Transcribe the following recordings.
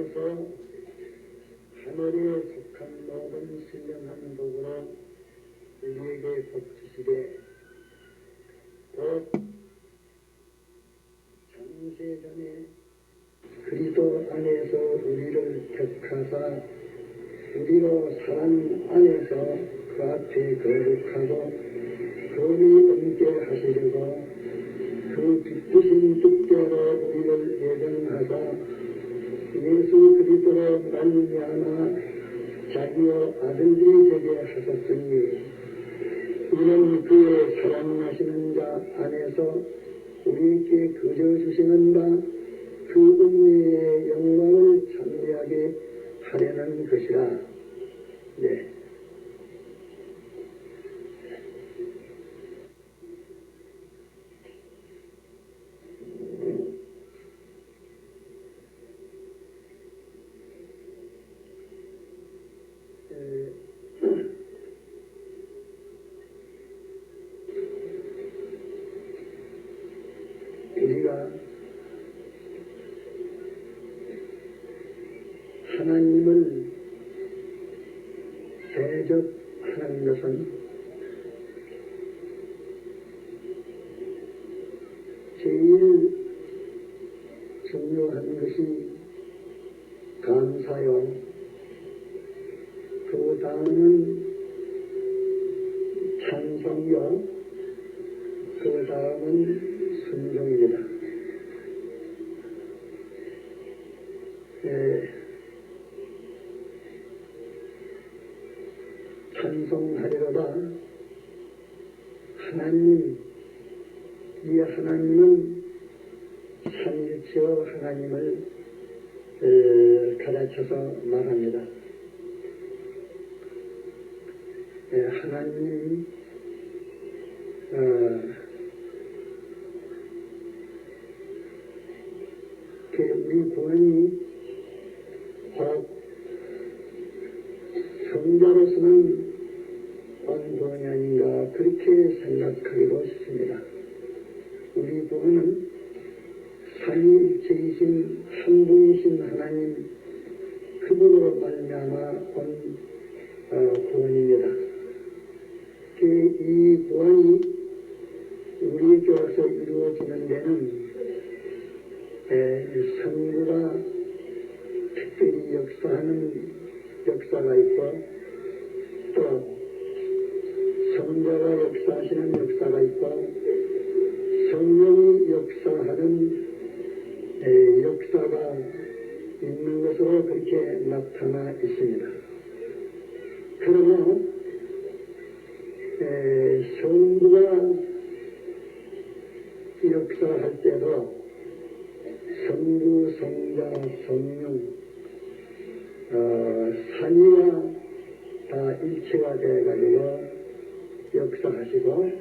이어서 하늘에 속한 모든 신령한 복으로 우리에게 복 주시되 곧 창세전에 그리스도 안에서 우리를 택하사 우리로 사랑 안에서 그 앞에 거룩하고 검이 없게 하시려고 그 기쁘신 뜻대로 우리를 예정하사 예수 그리스도로 말미암아 자기의 아들들이 되게 하셨으니 이는 그의 사랑하시는 자 안에서 우리에게 거저 주시는 바 그 은혜의 영광을 찬미하게 하려는 것이라. 네. 우리가 하나님을 대접하는 것은 제일 중요한 것이 감사요. 그 다음은 찬송요. 그 다음은 순종입니다. 찬송하리로다. 하나님, 이 하나님은 삼일체의 하나님을 가르쳐서 말합니다. 하나님, 우리 구원이 곧 성자로서는 온 구원이 아닌가 그렇게 생각하기도 싶습니다. 우리 구원은 삼위일체이신 한 분이신 하나님 그분으로 말미암아 온 구원입니다. 이 구원이 우리에게 와서 이루어지는 데는 성부가 특별히 역사하는 역사가 있고 또 성자가 역사하시는 역사가 있고 성령이 역사하는 역사가 있는 것으로 그렇게 나타나 있습니다. 그러나 성부가 역사할 때도 성부, 성자, 성령 삼위가 다 일체가 되어가지고 역사하시고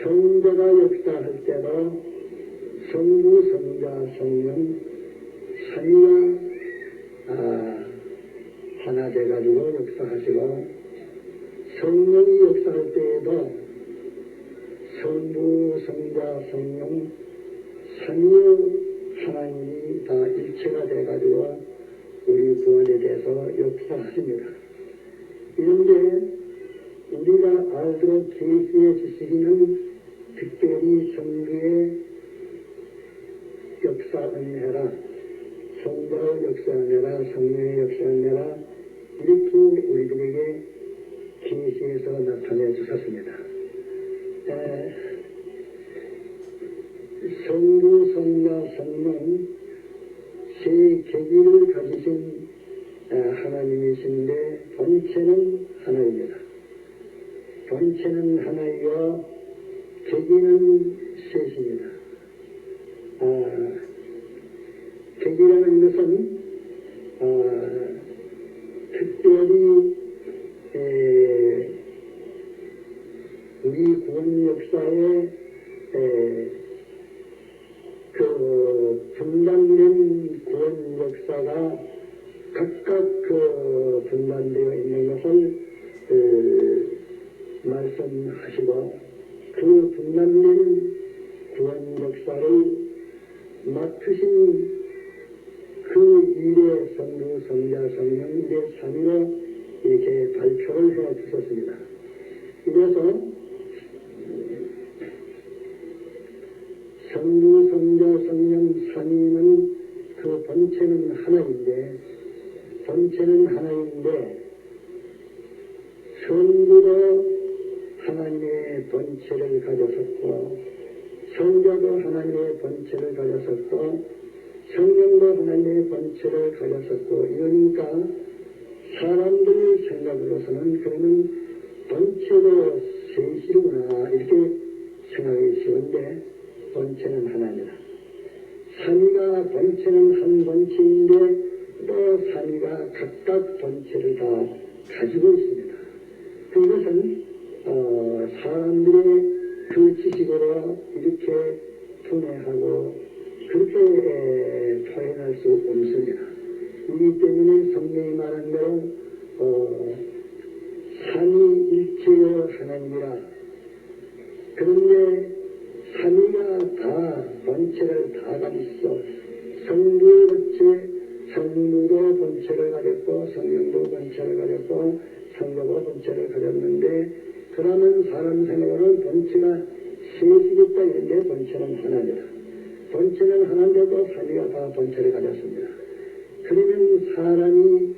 성자가 역사할 때도 성부, 성자, 성령 삼위가 하나 돼가지고 역사하시고 성령이 역사할 때에도 성부, 성자, 성령 삼위의 하나님이 다 일체가 돼가지고 우리 구원에 대해서 역사하십니다. 그런데 우리가 알도록 계시해 주시기는 특별히 성부의 역사 은혜라, 성자의 역사 은혜라, 성령의 역사 은혜라 이렇게 우리들에게 계시해서 나타내 주셨습니다. 성부, 성자, 성령 세 계기를 가지신 하나님이신데 본체는 하나입니다. 본체는 하나이고 계기는 셋입니다. 계기라는 것은 특별히 우리 구원 역사에 그 분단된 구원 역사가 각각 그 분단되어 있는 것을 말씀하시고 그 분단된 구원 역사를 맡으신 그 성부, 성자, 성령 이제 삼위로 이렇게 발표를 해 주셨습니다. 이래서 성부, 성자, 성령 삼위는 그 본체는 하나인데 성부도 하나님의 본체를 가졌었고 성자도 하나님의 본체를 가졌었고 성령도 하나님의 본체를 가졌었고 이러니까 사람들 생각으로서는 그러면 본체도 셋이구나 이렇게 생각하기 쉬운데 본체는 하나입니다. 삼위가 본체는 한 본체인데 또 삼위가 각각 본체를 다 가지고 있습니다. 그것은 사람들의 그 지식으로 이렇게 분해하고 그렇게 표현할 수 없습니다. 이기 때문에 성경이 말한 대로 삼위일체의 하나님이라. 그런데 삼위가 다 본체를 다 가지고 성부 본체, 성부도 본체를 가졌고 성령도 본체를 가졌고 성자도 본체를 가졌는데 그러면 사람 생각으로는 본체가 셋이겠다 이런데 본체는 하나입니다. 본체는 하나인데도 삼위가 다 본체를 가졌습니다. 그러면 사람이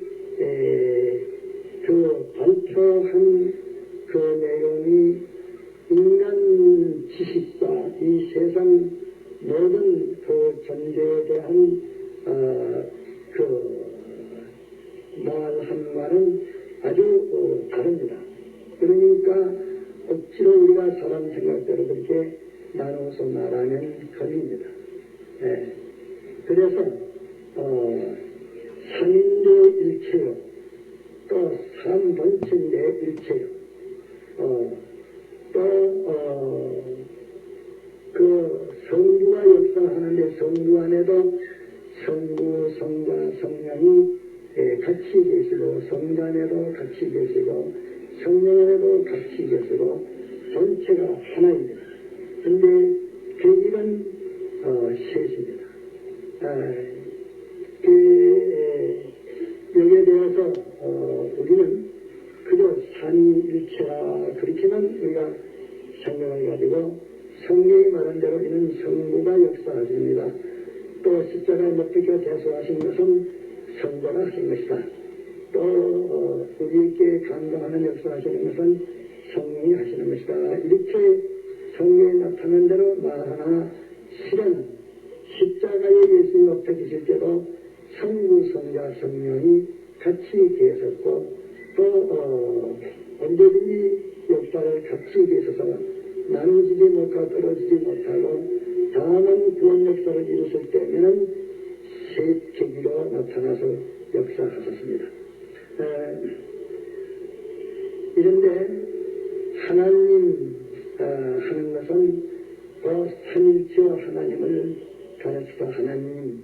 그 발표한 그 내용이 인간 지식과 이 세상 모든 그 존재에 대한 그 말한과는 아주 다릅니다. 그러니까 억지로 우리가 사람 생각대로 그렇게 나눠서 말하면 걸립니다. 그래서 삼인데 일체요, 또 삼본체인데 일체요, 그 성부가 역사하는데 성부 안에도 성부, 성자, 성령이 같이 계시고 성자 안에도 같이 계시고 성령 안에도 같이 계시고 본체가 하나입니다. 근데 계기는 셋입니다. 여기에 대해서 우리는 그저 삼위일체라 그렇게만 우리가 생각을 가지고 성경이 말한 대로 이는 성부가 역사하십니다. 또 십자가에 못 박혀 대소하신 것은 성자가 하신 것이다. 또 우리에게 감동하는 역사하시는 것은 성령이 하시는 것이다. 이렇게 성경에 나타난 대로 말하나 실은 십자가에 예수님 앞에 계실 때도 성부, 성자, 성령이 같이 계셨고 또 언제든지 역사를 같이 계셔서 나누지지 못하고 떨어지지 못하고 다음은 구원 역사를 이루실 때에는 셋 계기로 나타나서 역사하셨습니다. 이런데 하나님 하는 것은 그 삼일체 하나님을 가르치다 하나님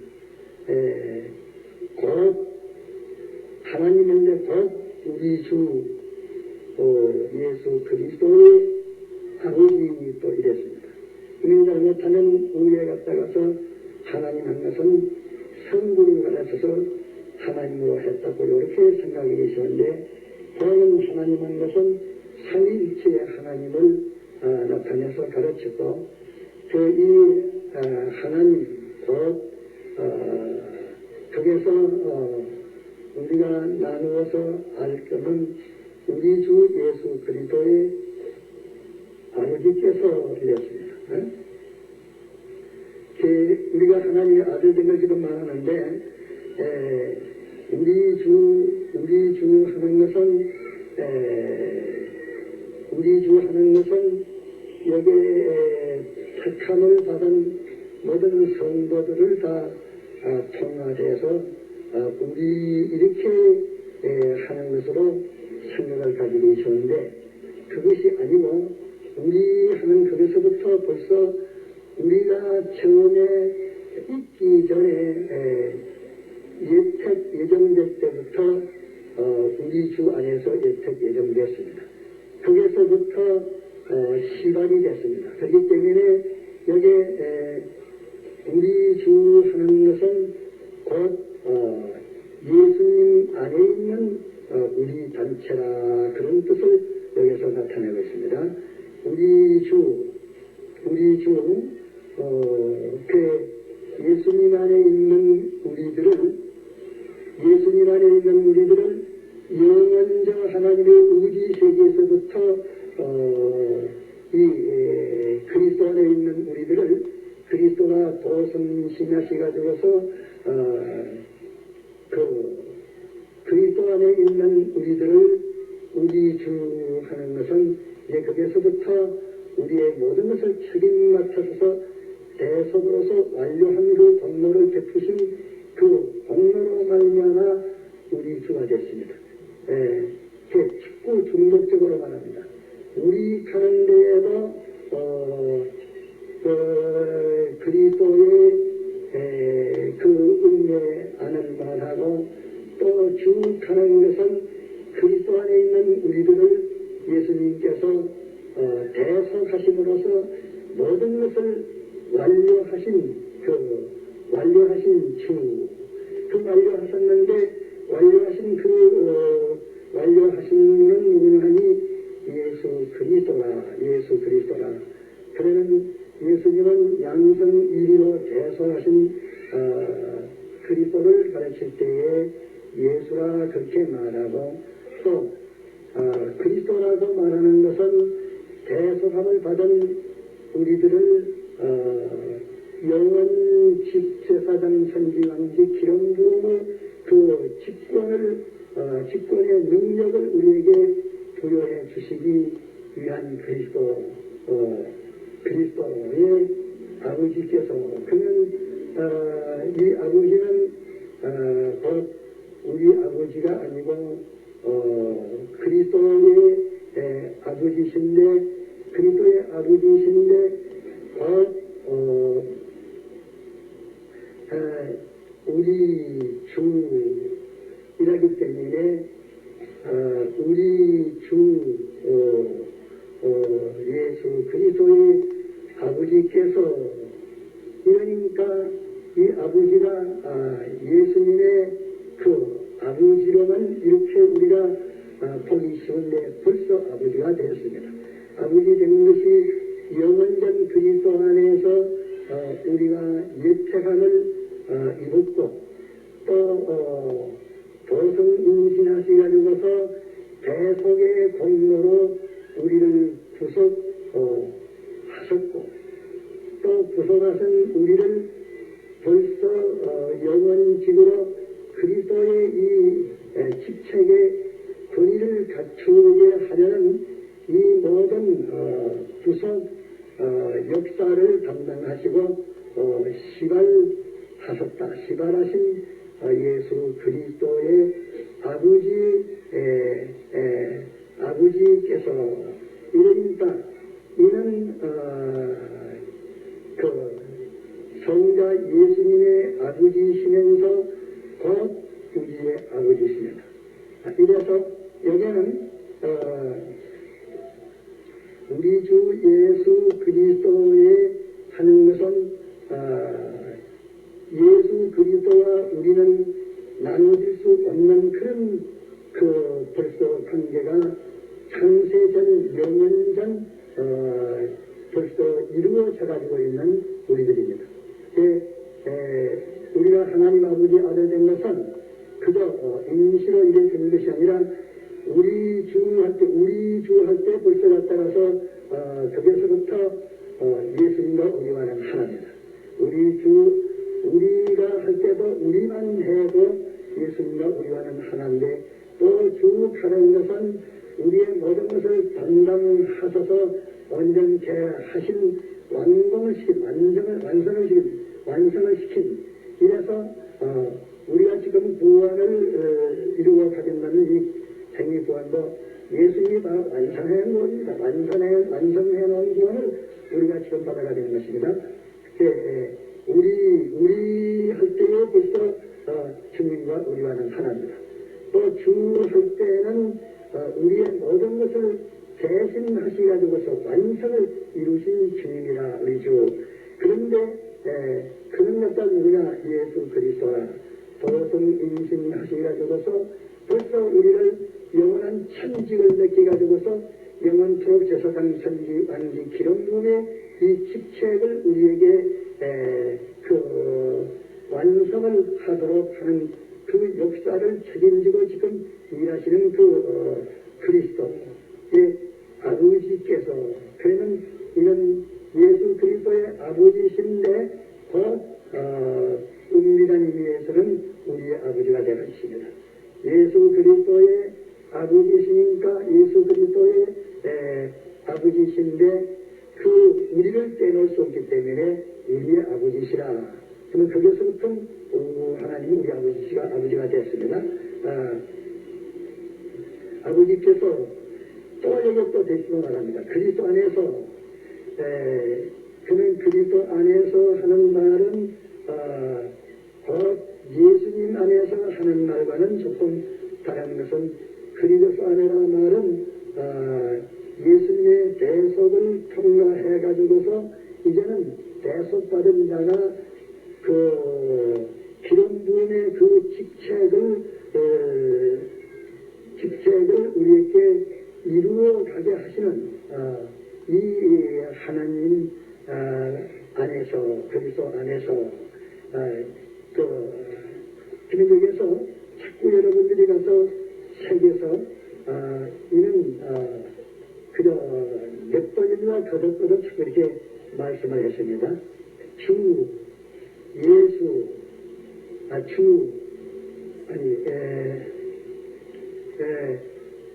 곧 하나님인데 곧 우리 주 예수 그리스도의 아버지 또 이랬습니다. 우리는 잘못하면 우리에 갔다가서 하나님 한 것은 성부를 가르쳐서 하나님으로 했다고 이렇게 생각하기 쉬운데 그는 하나님 한 것은 삼위일체의 하나님을 나타내서 가르쳤고 그 이 하나님 곧 거기서 우리가 나누어서 알 것은 우리 주 예수 그리스도의 아버지께서 이랬습니다. 우리가 하나님의 아들 된 걸 지금 말하는데 우리 주 하는 것은 여기에 택함을 받은 모든 성도들을 다 통합해서 우리 이렇게 하는 것으로 생각을 가지기 좋은데 그것이 아니고 우리 하는 그것부터 벌써 우리가 처음에 있기 전에 예정될 때부터 우리 주 안에서 예정됐습니다. 거기서부터 시간이 됐습니다. 그렇기 때문에 여기에 우리 주 하는 것은 곧 임신하셔가지고서 그리스도 안에 있는 우리들을 우리 주 하는 것은 이제 거기에서부터 우리의 모든 것을 책임 맡아서 대속으로서 완료한 그 공로를 베푸신 그 공로로 말미암아 우리 주가 됐습니다. 축구 중독적으로 말합니다. 우리 가는 데에도 그리스도의 그 은혜 안을 말하고 또 주 가는 것은 그리스도 안에 있는 우리들을 예수님께서 대속하심으로써 모든 것을 완료하신 완료하신 주, 완료하셨는데 완료하신 완료하신 분은 누구냐니 예수 그리스도라. 그러면 예수님은 양성 1위로 대속하신 그리스도를 가르칠 때에 예수라 그렇게 말하고 또 그리스도라고 말하는 것은 대속함을 받은 우리들을 영원 집제사장 선지왕지 기름 부음의 그 직권의 능력을 우리에게 부여해 주시기 위한 그리스도의 아버지께서 그는 이 아버지는 곧 우리 아버지가 아니고 그리스도의 아버지신데 그리스도의 아버지신데 우리 주이라기 때문에 우리 주 예수 그리스도의 아버지께서 그러니까 이 아버지가 예수님의 그 아버지로만 이렇게 우리가 보기 쉬운데 벌써 아버지가 되었습니다. 아버지 된 것이 영원전 그리스도 안에서 우리가 예택함을 입었고 또 도성 임신하시가지고서 대속의 공로로 우리를 구속하셨고 또 구속하신 우리를 벌써 영원직으로 그리스도의 이 직책에 권위를 갖추게 하려는 이 모든 구속 역사를 담당하시고 시발하신 예수 그리스도의 아버지께서 이러니까 이는 그 성자 예수님의 아버지시면서 곧 우리의 아버지십니다. 이래서 여기는 우리 주 예수 그리스도에 하는 것은 예수 그리스도와 우리는 나눠질 수 없는 그런 벌써 관계가 창세전 영원전 벌써 이루어져 가지고 있는 우리들입니다. 우리가 하나님 아버지 아들 된 것은 그저 임시로 이래 되는 것이 아니라 우리 주 할 때 벌써 갔다가서 거기서부터 예수님과 우리와는 하나입니다. 우리가 할 때도 우리만 해도 예수님과 우리와는 하나인데 또 주 가는 것은 우리의 모든 것을 담당하셔서 온전케 하신 완성을 시킨 이래서 우리가 지금 구원을 이루어 가겠다는 이 생리구원도 예수님이 다 완성해 놓은 완성해 놓은 구원을 우리가 지금 받아가는 것입니다. 우리 할 때에 벌써 주님과 우리와는 하나입니다. 또 주 할 때는 우리의 모든 것을 대신하시가지고서 완성을 이루신 주님이라 우리 주. 그런데 그런 것과 우리가 예수 그리스도라 도성 임신하시가지고서 벌써 우리를 영원한 천직을 느끼가지고서 영원토록 제사장 천지 완지 기름 부음의 이 직책을 우리에게 완성을 하도록 하는 그 역사를 책임지고 지금 일하시는 그리스도의 아버지께서 그러면 이는 예수 그리스도의 아버지신데 곧 것입니다. 예수 그리스도의 아버지시니까 예수 그리스도의 아버지신데 그 우리를 떼놓을 수 없기 때문에 우리의 아버지시라. 그러면 거기서부터 하나님이 우리 아버지가 됐습니다. 아버지께서 또 여기 또 대시고 말합니다. 그리스도 안에서 그는 그리스도 안에서 하는 말은 곧 예수님 안에서 하는 말과는 조금 다른 것은 그리스도 안에라는 말은 예수님의 대속을 통과해 가지고서 이제는 대속받은 자가 그 기름 부음의 그 직책을 우리에게 이루어 가게 하시는 이 하나님 안에서 그리스도 안에서 기능에서 자꾸 여러분들이 가서 책에서 이는 그저 몇 번이나 거듭거듭 자꾸 이렇게 말씀을 했습니다.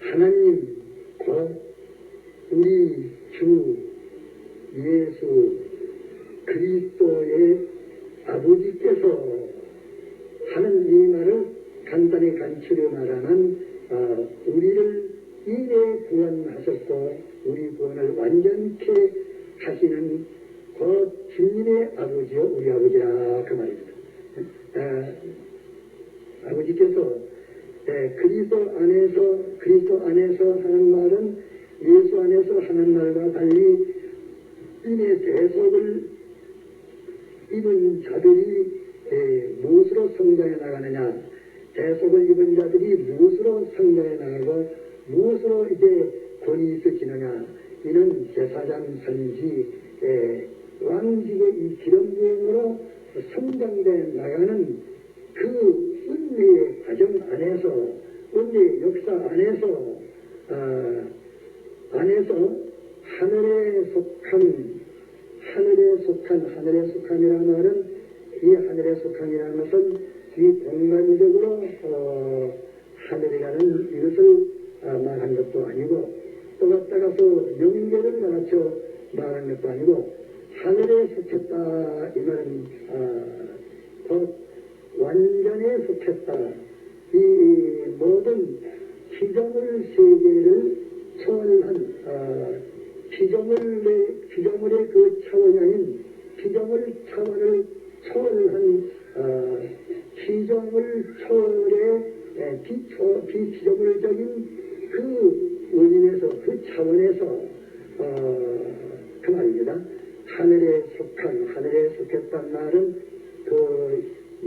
하나님 곧 우리 주 예수 그리스도의 아버지께서 하는 이 말을 간단히 간추려 말하면 우리를 이내 구원하셨고 우리 구원을 완전케 하시는 곧 주님의 아버지요 우리 아버지라 그 말입니다. 아버지께서 그리스도 안에서 하는 말은 예수 안에서 하는 말과 달리 이내 대속을 입은 자들이 무엇으로 성장해 나가느냐, 대속을 입은 자들이 무엇으로 성장해 나가고 무엇으로 이제 권위 있어지느냐, 이는 제사장 선지 왕직의 이 기름 부음으로 성장돼 나가는 그 은혜의 과정 안에서, 은혜의 역사 안에서 하늘에 속한이라는 말은, 이 하늘에 속한이라는 것은 이 공간적으로 하늘이라는 이것을 말한 것도 아니고, 또 갖다가서 명계를 가르쳐 말한 것도 아니고, 하늘에 속했다 이 말은 곧 완전에 속했다. 이 모든 피조물 세계를 초월한 피조물의 그 차원이 아닌 피조물 차원을 초월한 피조물 초월의 비피조물적인 그 원인에서 그 차원에서 그 말입니다. 하늘에 속했단 말은 그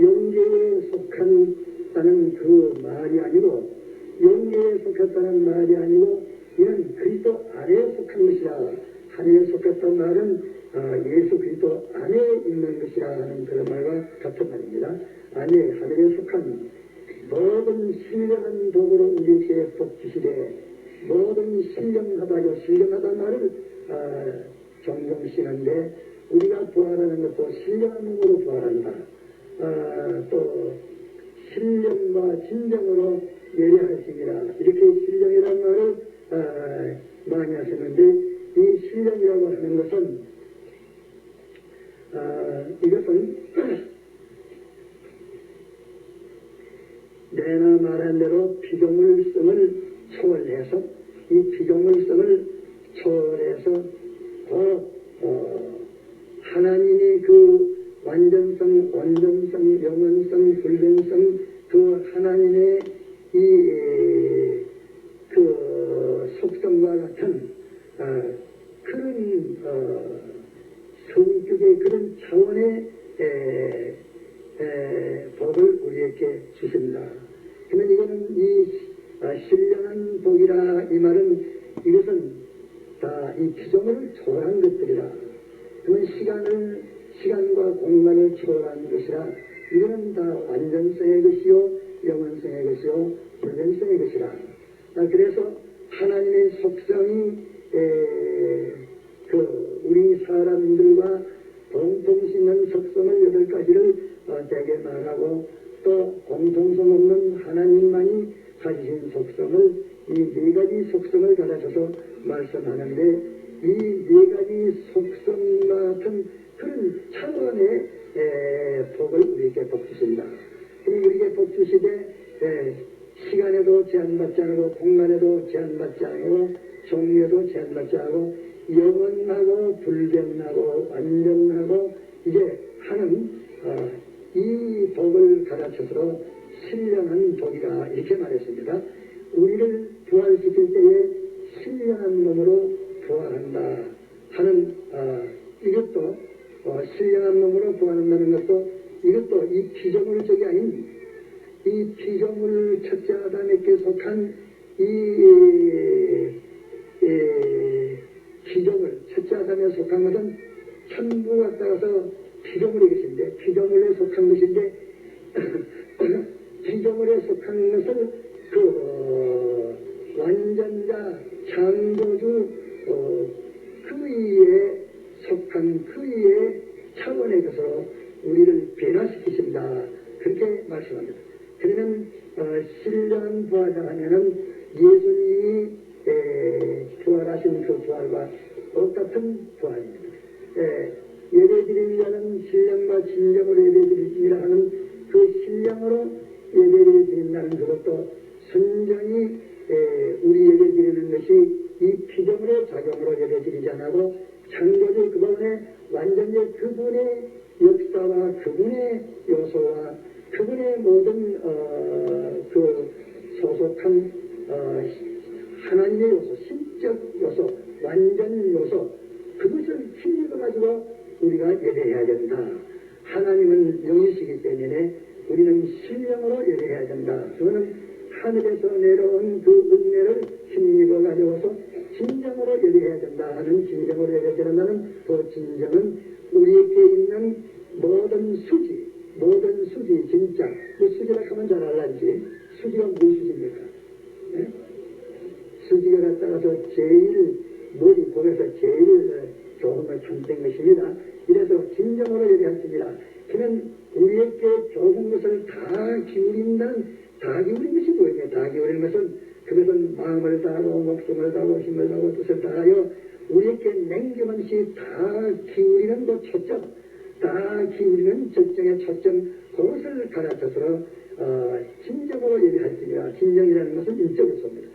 영계에 속한다는 그 말이 아니고, 영계에 속했다는 말이 아니고, 이는 그리스도 안에 속한 것이라. 하늘에 속했단 말은 예수 그리스도 안에 있는 것이라 하는 그런 말과 같은 말입니다. 하늘에 속한 모든 신령한 도구로 우리에게 복주시되, 모든 신령하다는 말을 종종 쓰는데, 우리가 부활하는 것도 신령한 몸으로 부활한다. 또 신령과 진정으로 예리하시니라, 이렇게 신령이라는 말을 많이 하시는데, 이 신령이라고 하는 것은 이것은 내나 말한 대로 피조물성을 초월해서, 이 피조물성을 초월해서 하나님이 그 완전성, 영원성, 불변성, 그 하나님의 그 속성과 같은 그런 성격의 그런 차원의 복을 우리에게 주십니다. 그러면 이거는 이 신령한 복이라 이 말은, 이것은 다 이 피조물을 초월한 것들이라. 그러면 시간과 공간을 초월한 것이라. 이거는 다 완전성의 것이요, 영원성의 것이요, 불변성의 것이라. 그래서 하나님의 속성이 우리 사람들과 공통짓는 속성을 8가지를 대개 말하고, 또 공통성 없는 하나님만이 가지신 속성을 이 네 가지 속성을 가르쳐서 말씀하는데 이 네 가지 속성 같은 그런 차원의 복을 우리에게 복 주신다. 그리고 우리에게 복 주시되 시간에도 제한받지 않고 공간에도 제한받지 않고 종류에도 제한받지 않고 영원하고 불변하고 완전하고 이제 하는 이 복을 가르쳐서 신령한 복이라 이렇게 말했습니다. 우리를 부활시킬 때에 신령한 몸으로 부활한다 하는 이것도 신령한 몸으로 부활한다는 것도 이것도 이 피조물적이 아닌 이 피조물 첫째 아담에게 속한 이 피조물 첫째 아담에 속한 것은 천부 갔다가서 피조물이 것인데 피조물에 속한 것인데 피조물에 속한 것을 그 완전자 창조주 그의 속한 그의 차원의 것으로 우리를 변화시키신다 그렇게 말씀합니다. 그러면 신령한 부활을 하면은 예수님이 부활하신 그 부활과 똑같은 부활입니다. 예배드리는 신령과 진정으로 예배드리라 하는 그 신령으로 예배를 드린다는 그것도 순전히 우리 예배드리는 것이 이 피조물의 작용으로 예배드리지 않고 창조주 그분의 완전히 그분의 역사와 그분의 요소와 그분의 모든 그 소속한 하나님의 요소, 신적 요소, 완전 요소 그것을 힘입어 가지고 우리가 예배해야 된다. 하나님은 영이시기 때문에 우리는 신령으로 예배해야 된다. 그거는 하늘에서 내려온 그 은혜를 힘입어 가지고서 진정으로 예배해야 된다 하는 진정으로 예배해야 된다는 그 진정은 우리에게 있는 모든 수지 진짜 그 수지라 하면 잘 알라지 수지가 무슨 수지입니까? 네? 수지가 갖다가서 제일 머리 복에서 제일 조금을 참된 것입니다. 이래서 진정으로 예배하십니다. 그러면 우리에게 좋은 것을 다 기울인다는 다 기울인 것이 뭐예요? 다 기울인 것은 그것은 마음을 다하고 목숨을 다하고 힘을 다하고 뜻을 다하여 우리에게 냉정없이 다 기울이는 그 초점 다 기울이는 절정의 초점 그것을 가르쳐서 진정으로 예배할지니라. 진정이라는 것은 인적 요소입니다.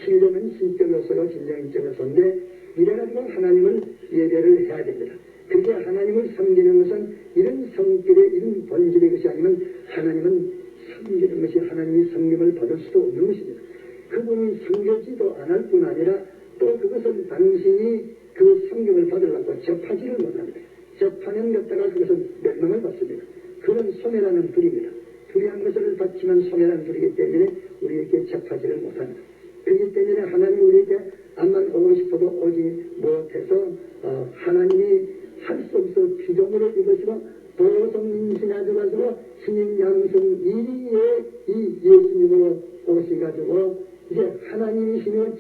신령은 신적 요소요 진정 인적 요소인데 이래가지고 하나님을 예배를 해야 됩니다. 그게 하나님을 섬기는 것은 이런 성질의 이런 본질의 것이 아니면 하나님은 섬기는 것이 하나님이 섬김을 받을 수도 없는 것입니다. 그분이 섬겨지도 않을 뿐 아니라 또 그것은 당신이 그 섬김을 받으려고 접하지를 못합니다. 접하면 갖다가 그것은 멸망을 받습니다. 그런 소멸하는 불입니다. 불의한 것을 받지만 소멸하는 불이기 때문에 우리에게 접하지를 못합니다. 그렇기 때문에 하나님이 우리에게 암만 오고 싶어도 오지 못해서 하나님이 할 수 없어 피조물을 입으시고 보성임신하셔가지고 신인 양성 1위의 이 예수님으로 오셔가지고 이제 하나님이시며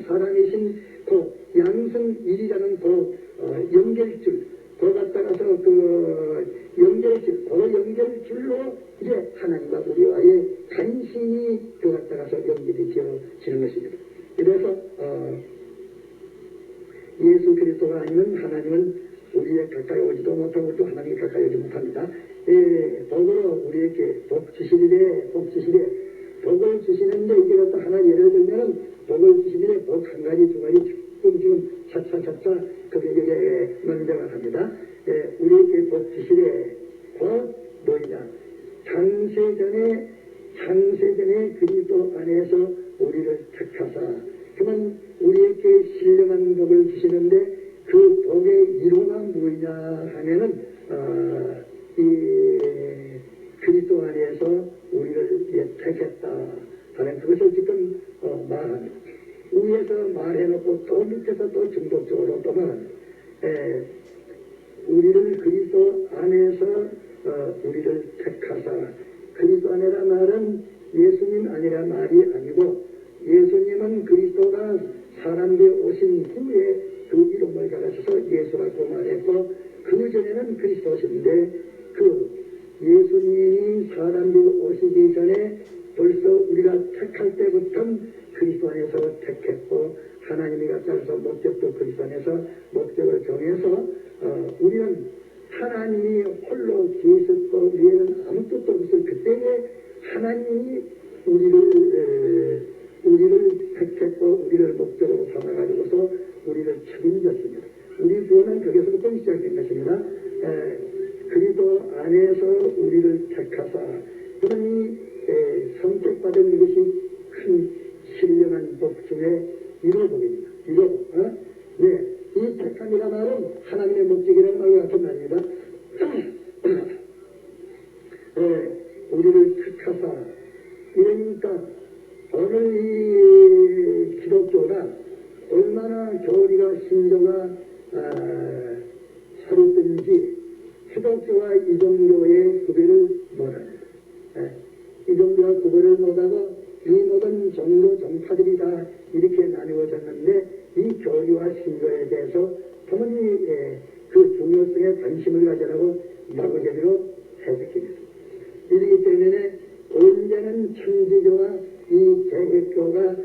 사람이신 그 양성 1위라는 그 연결줄 그 갖다가서 그 연결줄로 이제 하나님과 우리와의 간신히 그 갖다가서 연결이 되어지는 것입니다. 그래서 예수 그리스도가 아니면 하나님은 우리에 가까이 오지도 못하고 또 하나님이 가까이 오지 못합니다. 복으로 우리에게 복 주시리래 복을 주시는데 이게 또 하나 예를 들면은 복을 주시는데 복 한 가지 두 가지 지금 차차 그게 먼저가 합니다. 우리에게 복 주시래 곧 뭐냐 창세전에 그리스도 안에서 우리를 택하사 그만 우리에게 신령한 복을 주시는데 그 복의 이유가 뭐냐 하면은 이 그리스도 안에서 우리를 택했다 하는 그것을 지금 말합니다. 위에서 말해놓고 또 밑에서 또 중독적으로 또 말합니다. 우리를 그리스도 안에서 우리를 택하사 그리스도 안이라 말은 예수님 아니라 말이 아니고 예수님은 그리스도가 사람 되어 오신 후에 그 이름을 가르쳐서 예수라고 말했고 그 전에는 그리스도신데 그 예수님이 사람 되어 오신 쓰기 전에 벌써 우리가 택할 때부터 그리스도 안에서 택했고 하나님이 갖다서 목적도 그리스도 안에서 목적을 정해서 우리는 하나님이 홀로 계셨고 위에는 아무 뜻도 없을 그때에 하나님이 우리를 택했고 우리를 목적으로 삼아가지고서 우리를 책임졌습니다. 우리 구원은 거기서부터 시작된 것입니다. 그리스도 안에서 우리를 택하사 그러니 선택받은 것이 큰 신령한 복 중에 이루어보입니다. 네, 이 택함이라는 말은 하나님의 목적이라는 말과 같은 말입니다. 우리를 택하사 이러니까 오늘 이 기독교가 얼마나 교리가 신조가 서럽든지 기독교와 이종교의 구별을 못합니다. 이종교와 구별을 못하고 이 모든 종교 종파들이 다 이렇게 나누어졌는데 이 교리와 신조에 대해서 부모님이 그 중요성에 관심을 가지라고 마구잡이로 해석했습니다. 이러기 때문에 언제는 천주교와 이 개혁교가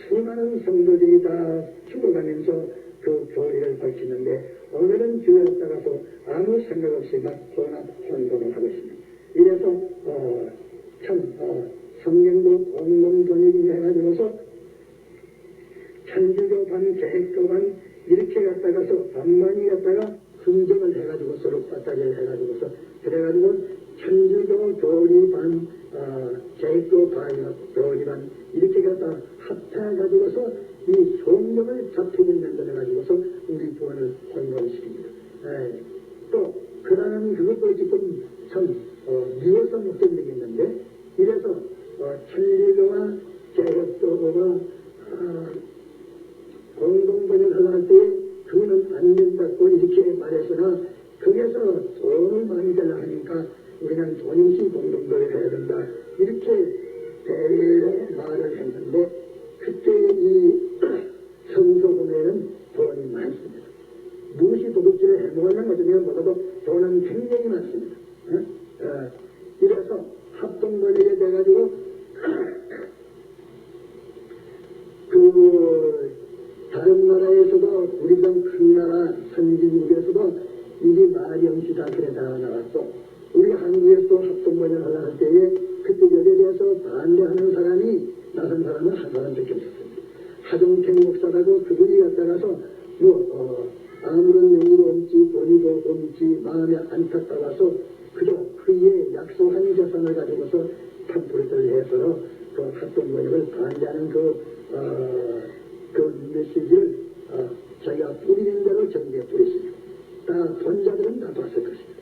수많은 성도들이 다 죽어가면서 그 교리를 밝히는데 오늘은 교회에 따라서 아무 생각 없이 막 혼돈을 하고 있습니다. 이래서 성경도 공동번역이 해가지고서 천주교 반 개혁교 반 이렇게 갖다가서 반반이 갖다가 흥정을 해가지고 서로 빠따지를 해가지고서 그래가지고 천주교 교리 반 개혁교 교리 반 이렇게 갖다 합해가지고서 이 성경을 잡히는 면을 해가지고서 우리 구원을 혼돈시킵니다. 또 그러는 그것도 지금 참 미워서 못된 적이 있는데 이래서 천주교와 개혁교가 공동번역을 할 때 그거는 안 된다고 이렇게 말해서나 거기에서 돈을 많이 달라 하니까 우리는 돈 없이 공동번역을 해야 된다 이렇게 대리로 말을 했는데 그때 이 성소금에는 돈이 많습니다. 무엇이 도둑질을 해먹으려는 것을 내가 못하도 돈은 굉장히 많습니다. 이래서 합동번역에 돼가지고 다른 나라에서도 우리처럼 큰 나라 선진국에서도 이게 말이 없이 다 그래 다 나왔고 우리 한국에서도 합동번역을 하려 할 때에 그때 여기에 대해서 반대하는 사람이 나선 사람은 한 사람밖에 없었습니다. 하종택 목사라고 그분이 갖다가서 아무런 의미도 없지 돈이도 없지 마음에 안타까워서 그저 그의 약속한 재산을 가지고서 팜플렛을 해서 그 합동번역을 반대하는 그 메시지를 자기가 뿌리는 대로 전개해 뿌렸습니다. 다 본자들은 다 봤을 것입니다.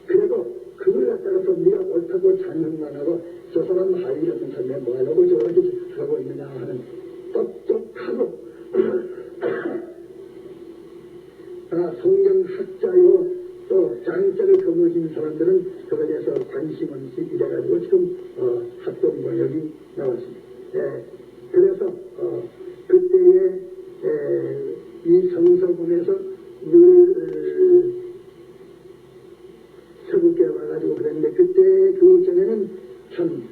그래도 그걸 갖다가서 네가 옳다고 찬양만 하고 저 사람 하위 같은 사람이 뭐하려고 저렇게 하고 있느냐 하는 똑똑하고 성경학자요 또 장자를 거머쥔 사람들은 그것에 대해서 관심 없이 이래가지고 지금 합동번역이 나왔습니다. 그래서 그때에 이 성서군에서 늘 서구께 와가지고 그랬는데 그때 그 전에는 참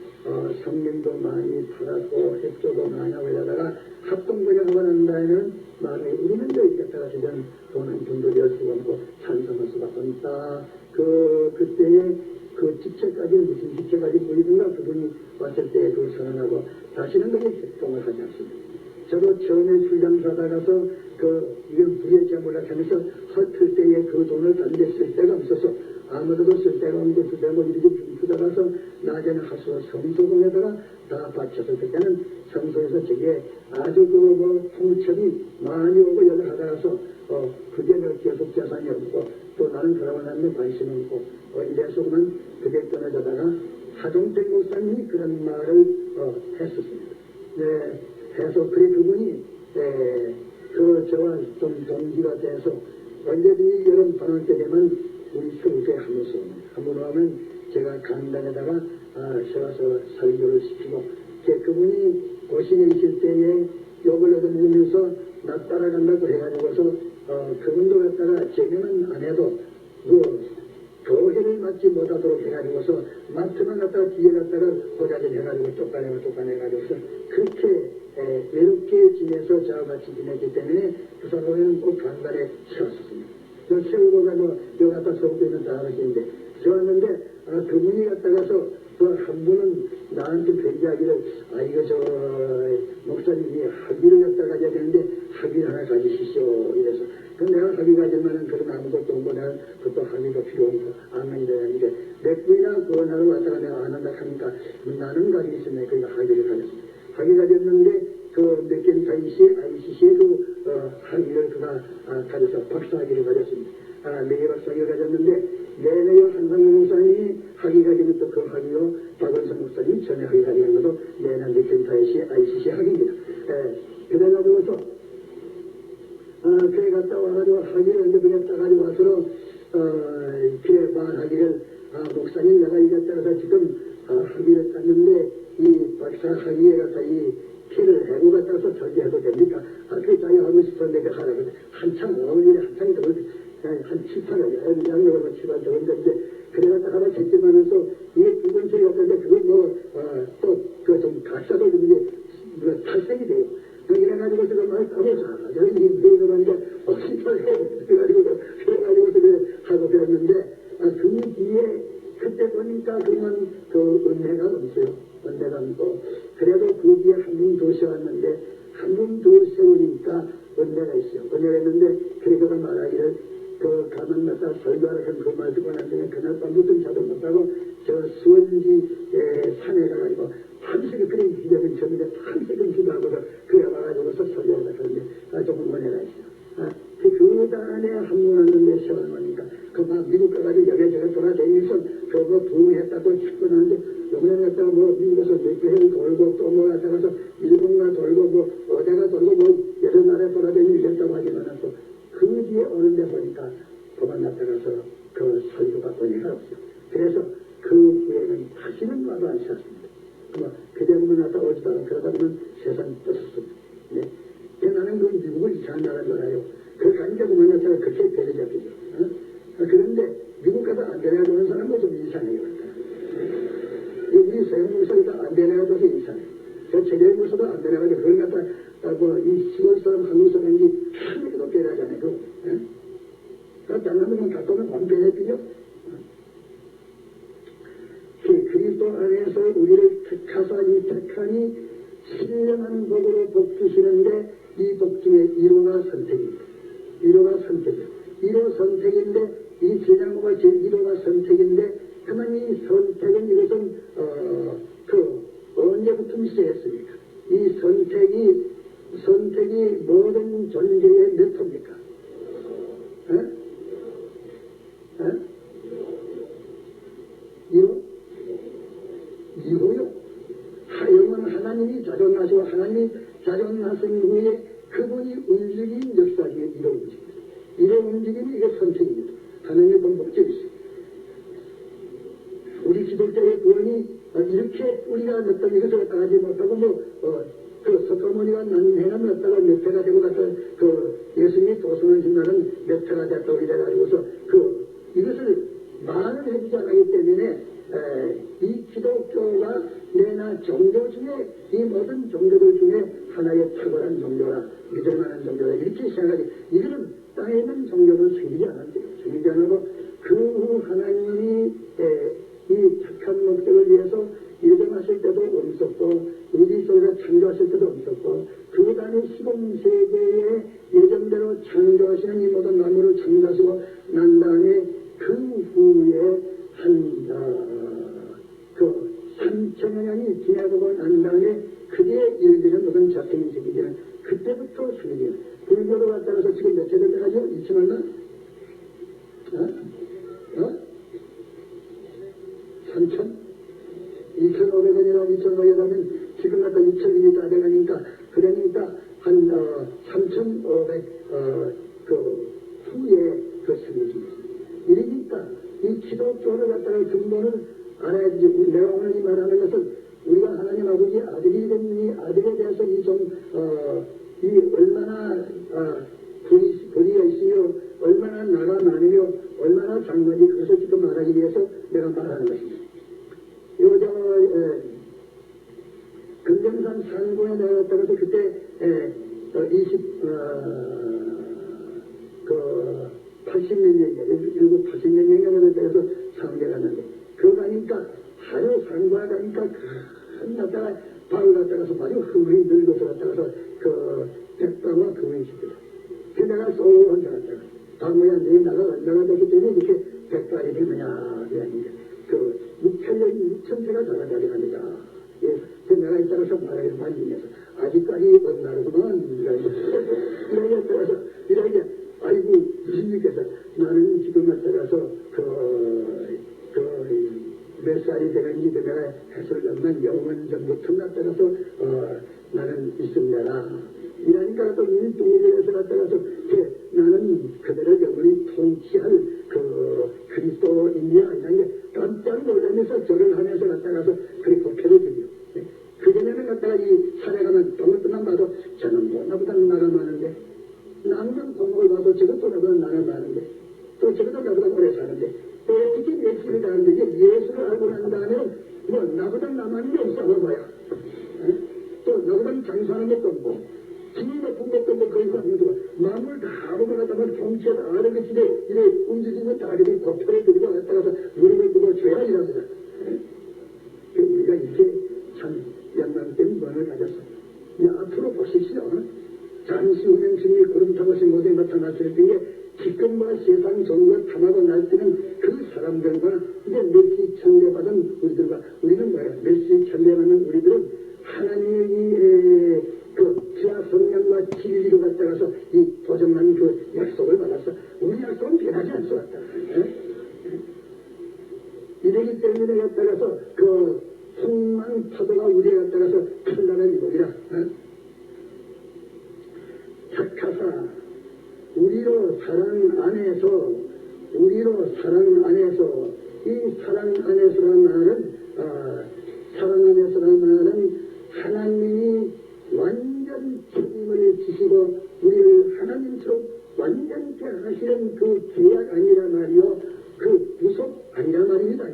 성경도 많이 팔았고 heb조도 많이 하고 이러다가 합동번역하고 난 다음에는 말에 우리는 저기 갖다가 지금 돈은 분들이 할 수가 없고 찬성할 수밖에 없다. 그때에 그 직책까지 무슨 직책까지 보이든가 그분이 왔을 때 그 선언하고 다시는 그게 협동을 하지 않습니다. 저도 처음에 출장사다 가서 이건 부의 재물을 하면서 헐틀 때에 그 돈을 단대 쓸 데가 없어서 아무데도 쓸 데가 없는데 그 대목 이렇게 줌푸다 가서 낮에는 하수 성소금에다가 다 바쳐서 그때는 성소에서 저게 아주 통첩이 많이 오고 연락하다 가서 그게 계속 재산이 없고 또 나는 그러고 나면 관심 없고 이래서 그만 그게 끊어져다가 하종택 목사님이 그런 말을 했었습니다. 네, 해서 그분이 저와 좀 동기가 돼서 언제든지 여름 방학 때 되면 우리 서울에 한번 오면 제가 강단에다가 세워서 설교를 시키고 그분이 고신에 있을 때에 욕을 얻어먹으면서 나 따라간다고 해가지고서 그분도 갖다가 제명은 안 해도 교회를 맡지 못하도록 해가지고서 마트만 갖다가 뒤에 갖다가 고자질 해가지고 쫓아내가지고서 그렇게 외롭게 지내서 저와 같이 지냈기 때문에 부산호에는 꼭 간간에 세웠었습니다. 그 세우고 가서 여기 갖다 서울에 있는 다학생인데 세웠는데 그분이 갖다가서 그 한 분은 나한테 भे지하기를 이거 저 목사님이 학위를 갖다가 가져야 되는데 학위 하나 가지시오 이래서 그럼 내가 학위 가지면은 그런 아무것도 없고 내가 그것도 학위가 필요 없고 안면이 되는데 내 부인이랑 그거 나를 갖다가 내가 안 한다 하니까 나는 가지고 있었네. 그러니까 학위를 가졌습니다. 학위 가졌는데 그 몇개는 ICC에 학위를 그가 가져서 박사학위를 가졌습니다. 네 박사학위를 가졌는데 내내요 한상규 목사님이 학위 가지면 또 그 학위로 박원선 목사님이 전에 학위 가지는 것도 내년 맥켄타이시 ICC 학위입니다. 그래가지고서 교회 갔다 와가지고 학위를 언제 따가지고 와서 교회 학위를 목사님 내가 이래 따라서 지금 학위를 땄는데 이 박사 학위에 가서 이 키를 해고 갔다 와서 절개해도 됩니까? 그 자기 하고 싶었는데 그 하라고 한참 5일에 한참 더 한 7, 8일 양력으로 7, 8일 정도인데 그래갖다 하나 채점하면서 이게 두 번째 같은데 그거 또 좀 각사도 이제 탈색이 돼요. 이래가지고 제가 말 까먹어서 이 메일을 하니까 그래가지고서 하고 그랬는데 그 뒤에 그때 보니까 그만 그 은혜가 없어요. 은혜가 없고 그래도 그 뒤에 한 분 더 세웠는데 한 분 더 세우니까 은혜가 있어요. 은혜가 있는데 그래서 말하기를 그 가만 갖다 설교하라 그 말 듣고 나중에 그날 밤부터 자도 못하고 저 수원지 산에 가가지고 밤새가 그래 기적은 점이래 밤새가 기도하고서 그래 와가지고서 설교하라 그러는데 조금 은혜가 있어요. 그 단에 한 분 왔는데 세워놓으니까 그막 미국 가가지고 여기저기 돌아다니면서 그거 부흥했다고 싶고 나는데 요번에 갔다가 뭐 미국에서 몇 회를 돌고 또 뭐 갔다가서 일본가 돌고 뭐 어디가 돌고 뭐 여러 나라에 돌아다니고 이랬다고 하지만 그 뒤에 오는데 보니까 도망 나타나서 그 설교 받고 내가 없어요. 그래서 그 후에는 다시는 와도 안 샀습니다. 그대로만 왔다 오지도 않고 그러다 보면 세상이 떴었습니다. 네. 나는 그 미국을 이상한 나라인 줄 알아요. 그 가니까 만났다가 그렇게 배를 잡히죠. 그런데 미국 가서 안 데려가는 사람은 좀 이상해요. 우리 서영 목사가 안 데려가서 이상해요. 저 제대로 목사도 안 데려가서 그걸 갖다 이 시골 사람 한국 사람이 한 명도 데려가잖아요. 그 장난만 갖고 오면 완벽해지죠. 그리스도 안에서 우리를 택하사 이 택하니 신령한 복으로 복 주시는데 이 복 중에 1호가 선택입니다. 1호가 선택이에요. 1호 선택인데 이 진양호가 제1호가 선택인데 그만 이 선택은 이것은 언제부터 시작했습니까? 이 선택이 모든 존재의 몇 호입니까? 1호? 2호요? 영은 하나님이 자정하시고 하나님이 자정하신 후에 그분이 움직인 역사의 1호 움직입니다. 1호 움직임이 이게 선택입니다. 하나님의 목적이 있습니다. 우리 기독교의 구원이 이렇게 우리가 어떤 이것을 따라하지 못하고 그 석가모니가 난 해는 없다가 몇 회가 되고 나서 그 예수님이 도성하신 날은 몇 회가 됐다고 이래가지고서 이것을 말을 해주지 않기 때문에 이 기독교가 내나 종교 중에 이 모든 종교들 중에 하나의 탁월한 종교라 믿을만한 종교라 이렇게 생각하지 이거는 땅에 있는 종교는 생기지 않았대요. 생기지 않고 그 하나님이 이 착한 목적을 위해서 예정하실 때도 없었고 우리 속에서 창조하실 때도 없었고 그 다음에 시공세계의 예정대로 창조하시는 이 모든 나무를 창조하시고 난 다음에 그 후에 그 3천여 년이 지나고 난 다음에 그게 일들은 무슨 자생이 생기지는 그때부터 생기지는 불교로 갔다가서 지금 몇 세대 가죠? 2천만 년? 3천? 2,500원이나 2,500원이면 지금 갖다 2,000원이 다 돼가니까 그러니까 한 3,500 후에 그 생기지 이러니까 이 기독교를 갖다가 근본을 알아야지. 내가 오늘 이 말하는 것은 우리가 하나님 아버지 아들이 된 이 아들에 대해서 이 얼마나 권위가 있으며 얼마나 나가 많으며 얼마나 장관이 그것을 지금 말하기 상고에 내가 따라서 그때 80몇 년이야. 80몇 년에 대해서 상대 갔는데, 그거 가니까, 하루 상고에 가니까, 큰 갔다가, 바위 갔다가서 아주 흙이 늙어서 갔다가서, 백방과 금을 시키다. 그 내가 쏘고 혼자 갔다가, 방구야, 내 나가 됐기 때문에 이렇게 백발이 되느냐, 그냥 육천세가 돌아가게 합니다. 예, 그 내가 이 따라서 말을 만지면서, 아직까지 언나르구만, 이러게 따라서, 이러게, 아이고, 무슨 일께서, 나는 지금에 따라서, 몇 살이 되는지 내가 해설 없는 영원 전부터 따라서, 나는 있습니다. 이러니까 또 민중에서 따라서, 나는 그들을 영원히 통치할 그리스도인이야. 이런 게 깜짝 놀라면서 절을 하면서 갔다가서 그렇게 고표를 드려. 그전에는 갔다가 이 산에 가면 동물들만 봐도 저는 뭐 나보다 나가 많은데, 남는 동물을 봐도 저것도 나보다 나가 많은데, 또 저것도 나보다 오래 사는데, 또 어떻게 예수를 다는데, 예수를 알고 난 다음에 뭐 나보다 나만이 없어 봐야. 또 나보다 장사하는 것도 없고, 힘이 높은 것도 뭐 거기서 하는 거고, 마음을 다 보고 나다만 통치에 다 아는 것이 이래 움직이면 다 이렇게 고표를 들고 갔다가서 무릎을 꿇어 줘야 이랍니다. 우리가 이렇게 참 영광된 권을 가졌어. 앞으로 보십시오. 잠시 후면 주님이 구름 타고 신고에 나타났을 때 기쁨과 세상 좋은 걸 탐하고 날 때는 그 사람들과 이제 메시 천대받은 우리들과, 우리는 뭐야? 메시 천대받은 우리들은 하나님의 피와 성령과 진리로 갔다가서 이 도전한 그 약속을 받았어. 우리 약속은 변하지 않았다. 이러기 때문에 갔다가서 풍만 파도가 우리에 갔다가서 큰나라를 이루리라. 착하사 우리로 사랑 안에서 이 사랑 안에서라는 말은 하나님이 완전 책임을 지시고 우리를 하나님처럼 완전케 하시는 그 계약 아니라 말이요, 그 구속 아니라 말입니다.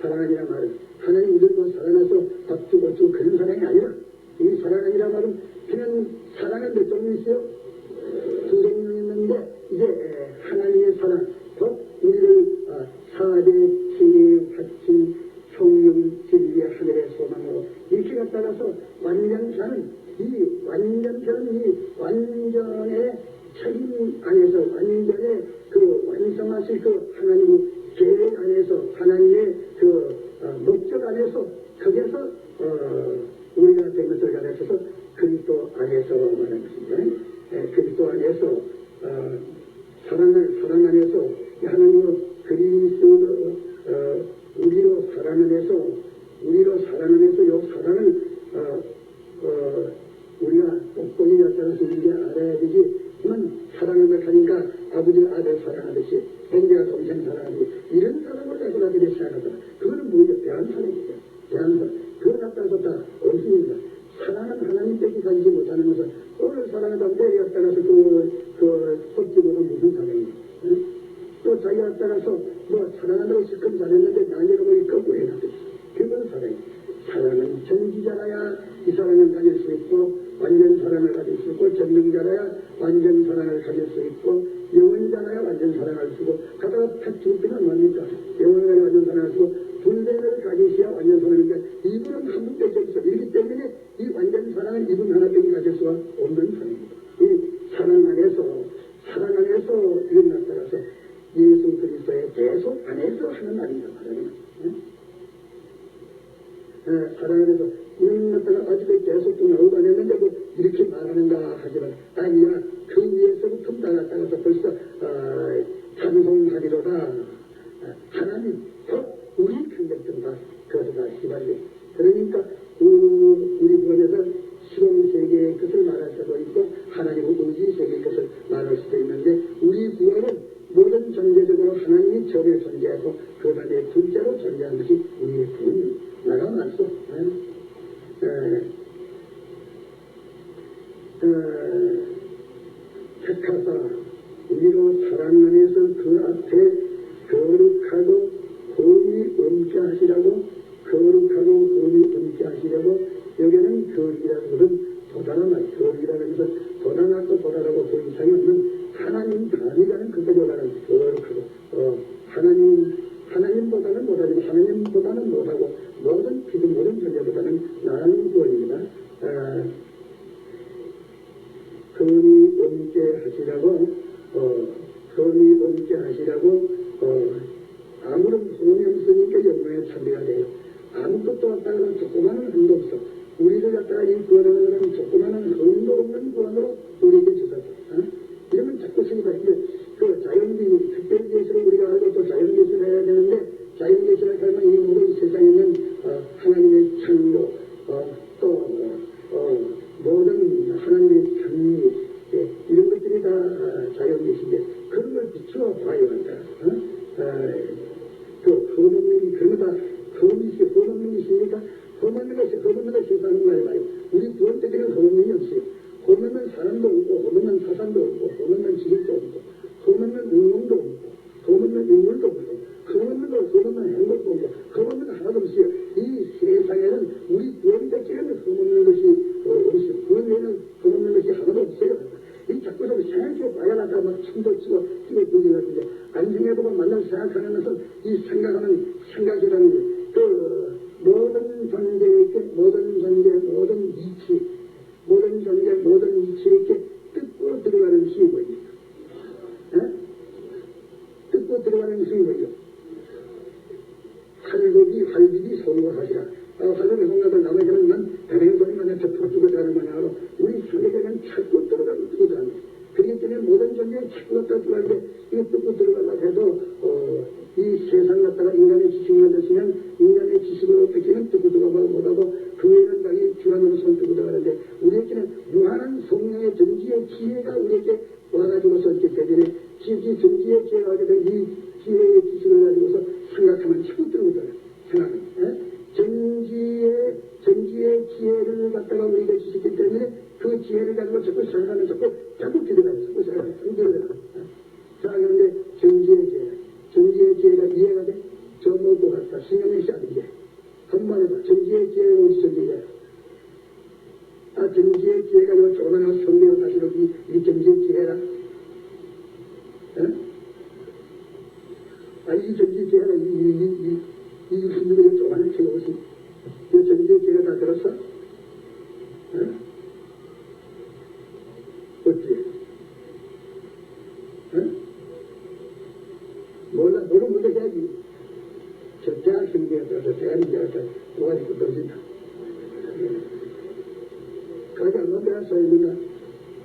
사랑 아니라 말은 하나님 우리를 사랑해서 밥 주고 주고 그런 사랑이 아니라, 이 사랑 아니라 말은 그냥 사랑은 몇 종류 있어요? 두 종류 있는데, 이제 하나님의 사랑, 곧 우리를 사대 신의 화친 성령 진리의 하늘의 소망으로 이렇게 갖다가서 이 완전의 책임 안에서, 완전의 완성하실 하나님의 계획 안에서, 하나님의 목적 안에서, 거기에서 우리가 된 것을 가르쳐서 그리스도 안에서 말하는 것입니다. 그리스도 안에서 사랑 안에서 하나님의 그리스도 우리로 사랑 안에서 요 사랑을 우리가 꼼꼼히 따라서 우리가 알아야 되지만, 사랑을 하니까 아버지가 아들 사랑하듯이 형제가 동생 사랑하듯이 이런 사랑을 가지고 나들이 생각하더라. 그거는 뭐죠? 대한사랑이죠. 대한사랑. 그걸 갖다서 다 없습니다. 사랑은 하나님 뺏기 가지지 못하는 것은 오늘 사랑하다 내려 따라서 헛집으로 무슨 사랑이에요? 또 자기가 따라서 사랑한다고 실컷 잘했는데 나중에 보니 거꾸로 해놨듯이 그건 사랑이에요. 사랑은 전지자라야 이 사랑을 가질 수 있고, 완전 사랑을 가질 수 있고, 전능자라야 완전 사랑을 가질 수 있고, 영원자라야 완전 사랑을 쓰고, 가다가 팩트는 뭡니까? 영원자라야 완전 사랑을 쓰고, 분배를 가지셔야 완전 사랑인데, 이분은 한 분밖에 없어. 이렇기 때문에 이 완전 사랑은 이분 하나밖에 가질 수가 없는 사랑입니다. 이 사랑 안에서 이런 나타나서 예수 그리스도의 계속 안에서 하는 말입니다. 사랑 안에서 이런 나타가 아직도 계속 또 나오고 안 했는데 이렇게 말하는가 하지만, 아니야, 그 위에서부터 나타나서 벌써 찬송하기로다. 하나님 곧 우리 평생다 그것을 다 휘발리. 그러니까 우리 부분에서 실험세계의 것을 말할 수도 있고 하나님의 의지세계의 것을 말할 수도 있는데, 우리 구원은 모든 전제적으로 하나님이 저를 존재하고 그 다음에 둘째로 존재하는 것이 우리의 구원입니다. 나가 말씀. 착하사 우리로 사랑 안에서 그 앞에 거룩하고 흠이 없게 하시라고, 거룩하고 흠이 없게 하시라고 활비기 소무하시라. 활비기 홍나들 나머지는 대행소리만 해서 풀어주고 자는 마냥으로 우리 세계에는 자꾸 들어가고 뜨고 들어갑니다. 그렇기 때문에 모든 존재에 자꾸 들어가는데 이거 뜯고 들어가려고 해도 이 세상 갖다가 인간의 지식만 됐으면 인간의 지식으로 어떻게는 뜯고 들어가고 못하고 그 외에는 자기 주관으로 손 뜨고 들어가는데 우리에게는 무한한 성령의 전지의 지혜가 우리에게 와가지고서 이렇게 되더니 전지의 지혜가 하게 된 이 지혜의 지식을 가지고서 생각하면 자꾸 뜨고 들어가요. 생각은. 전지의 지혜를 갖다가 우리가 주셨기 때문에 그 지혜를 가지고 자꾸 생각하면 자꾸 기대가요. 자꾸 생각하면 자꾸 기대가요. 자, 그런데 전지의 지혜가 이해가 돼? 저 뭐고 같다. 신경이 시작이지. 한번 해봐. 전지의 지혜가 어디 전지예요? 전지의 지혜가 이거 조그마한 성대로 다시로 이 전지의 지혜라. 이 전지의 지혜라. 이 신경이 조그마한 지혜가 어디? 이 전지의 지혜가 다 들었어? 어찌? 몰라, 너는 먼저 해야지. 저 대학 생계에 들어서 대학이 되어서 누가 입고 떨어진다. 그러지 않는 데가 써있는가?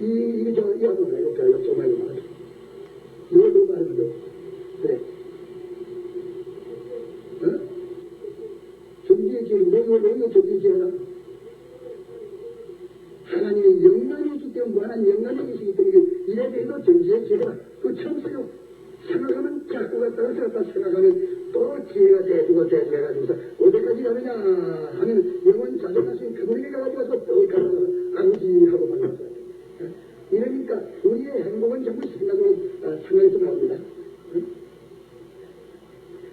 이게 이 아무나 이렇게 하려고 정말 이거 말하죠. 너도 말해도 그래. 전지의 지혜, 너희가 전지의 지혜라. 하나님의 영광이기 때문에 무한한 영광이 계시기 때문에 이래 대해서 전지의 지혜가 그 청소요. 생각하면 자꾸 갔다가 생각하면 또 지혜가 대두고 대두해가지고서 어디까지 가느냐 하면 영원 자존하신 그분에게 가가지고서 또 가서 안지하고 만났어요. 이러니까 우리의 행복은 전부 생각에서 나옵니다.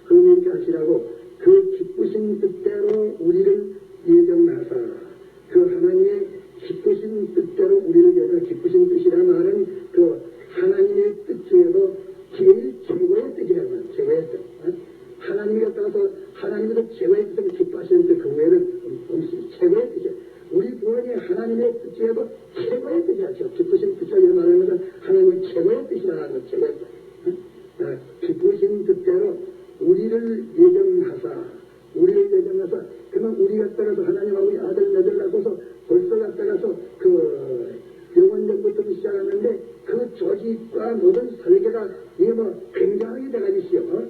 그러니까 하시라고 그 기쁘신 뜻대로 우리를 예정하사 그 하나님의 기쁘신 뜻대로 우리를 예정 기쁘신 뜻이라는 말은 그 하나님의 뜻 중에도 제일 최고의 뜻이라는 거예요. 최고의 뜻. 하나님이 갖다가서 하나님에서 최고의 뜻을 기뻐하시는 뜻 그 외에는 최고의 뜻이에요. 우리 부모님이 하나님의 뜻 중에도 최고의 뜻이야. 기쁘신 뜻이라고 말하는 것은 하나님의 최고의 뜻이라는 거예요. 최고의 뜻. 기쁘신 뜻대로 우리를 예정하사 그러면 우리 갖다가서 하나님하고 아들 내들 낳고서 벌써 갖다가서 그 영원전부터 시작하는데 그 조직과 모든 설계가 이게 굉장하게 돼가지고요.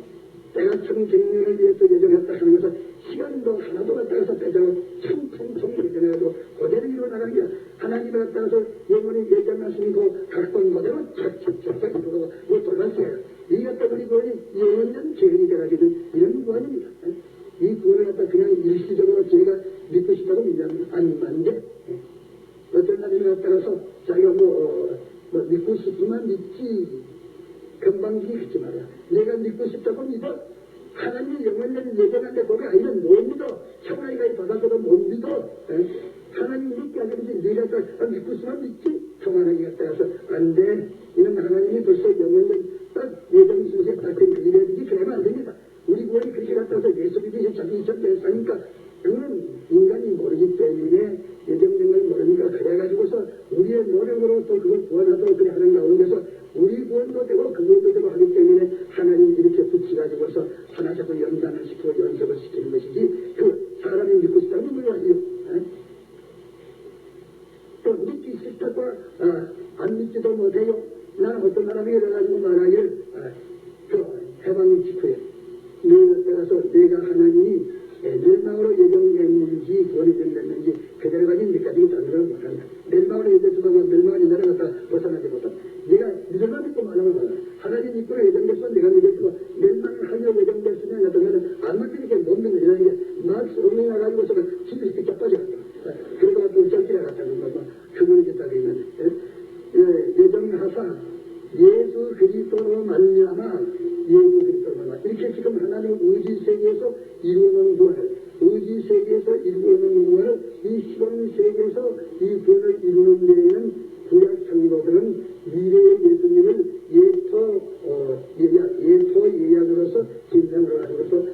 때가 청정년을 위해서 예정했다 하는 것은 시간도 하나도 갖다가서 빼자고 청청청 예정해도 그대로 이루어나가는 게 하나님을 갖다가서 영원히 예정하신 그 각본 그대로 착착착착 이루어가고 돌아가세요. 이 갖다 우리 구원이 영원전 재현이 돼가지고 이런 구원입니다. 이 구원을 갖다 그냥 일시적으로 제가 믿고 싶다고 믿냐면 안 맞는데 어떤 날에 갖다가서 자기가 믿고 싶지만 믿지 금방지기 하지 마라. 내가 믿고 싶다고 믿어. 하나님이 영원히 예정한데 거기 아니면 못 믿어. 청하이가 받아서도 못 믿어. 하나님 믿게 하겠지. 네가 믿고 싶으면 믿지. 청하이가 갖다가서 안 돼. 이는 하나님이 벌써 영원히 딱 예정 순서에 딱된 그 일이지. 그러면 안 됩니다. 우리 구원이 그렇게 갔다서 예수 믿으시 자기 이천 대사니까 그거는 인간이 모르기 때문에 예정된 걸 모르니까 그래가지고서 우리의 노력으로 또 그걸 구원하도록 그래 하는 가운데서 우리 구원도 되고 그것도 되고 하기 때문에 하나님이 이렇게 붙여가지고서 하나 자꾸 연단을 시키고 연습을 시키는 것이지 그 사람이 믿고 싶다는 거예요. 또 믿기 싫다고 안 믿지도 못해요. 나는 어떤 사람이 이래가지고 말하기를 그 해방 직후에 내가서 내가 하나님이 멸망으로 예정됐는지 구원이 됐는지 그대로 가진 몇가지 단어를 못한다. 멸망으로 예정됐으면 멸망이 내려갔다 벗어나지 못한다. 내가 믿을만 믿고 말하면 받아. 하나님 입구로 예정됐으면 내가 믿었고 멸망을 하려 예정됐으면 어떤 안 믿으니까 못 믿는 게 말씀이 나가지고서 집에서 삐쩍 빠져갔다. 그러다가 또 절길에 갔다는 거고 그분이 됐다고 있는데 예정하사 예수 그리스도로 말미암아 예수 그리스도로 말미암아 이렇게 지금 하나님 의지세계에서 이루어놓은 구원을 의지세계에서 이루어놓은 구원을 이 시공세계에서 이 구원을 이루는 데에는 구약 성도들은 미래의 예수님을 예토예약으로서 진정을 하고서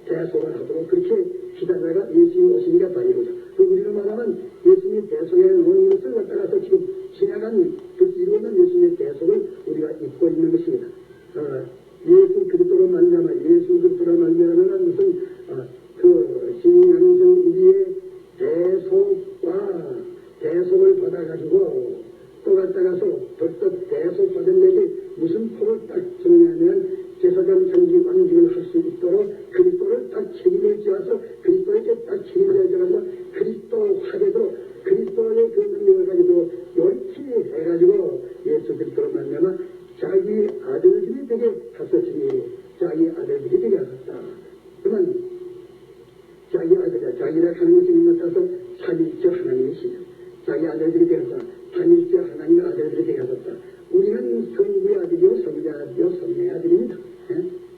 대속을 하도록 그렇게 기다려가 예수님 오시니까 다 이루어져. 우리로 말하면 예수님의 대속에 놓은 것을 갖다가서 지금 지나간 그 이루어진 예수님의 대속을 우리가 입고 있는 것입니다. 예수 그리스도로 말미암아 예수 그리스도로 말미암아는 무슨 가서 그리스도에게 딱 진리해져서 그리스도 화제로 그리스도의 그 능력을 가지고 옳게 해가지고 예수 그리스도로 만나면 자기 아들들이 되게 하셨으니 자기 아들들이 되게 하셨다. 그러면 자기 아들이야. 자기라 하는 것이 나타나서 삼일째 하나님이시죠. 자기 아들들이 되었다. 삼일째 하나님의 아들들이 되게 하셨다. 우리는 성부의 아들이요 성자 아들이요 성녀의 아들입니다.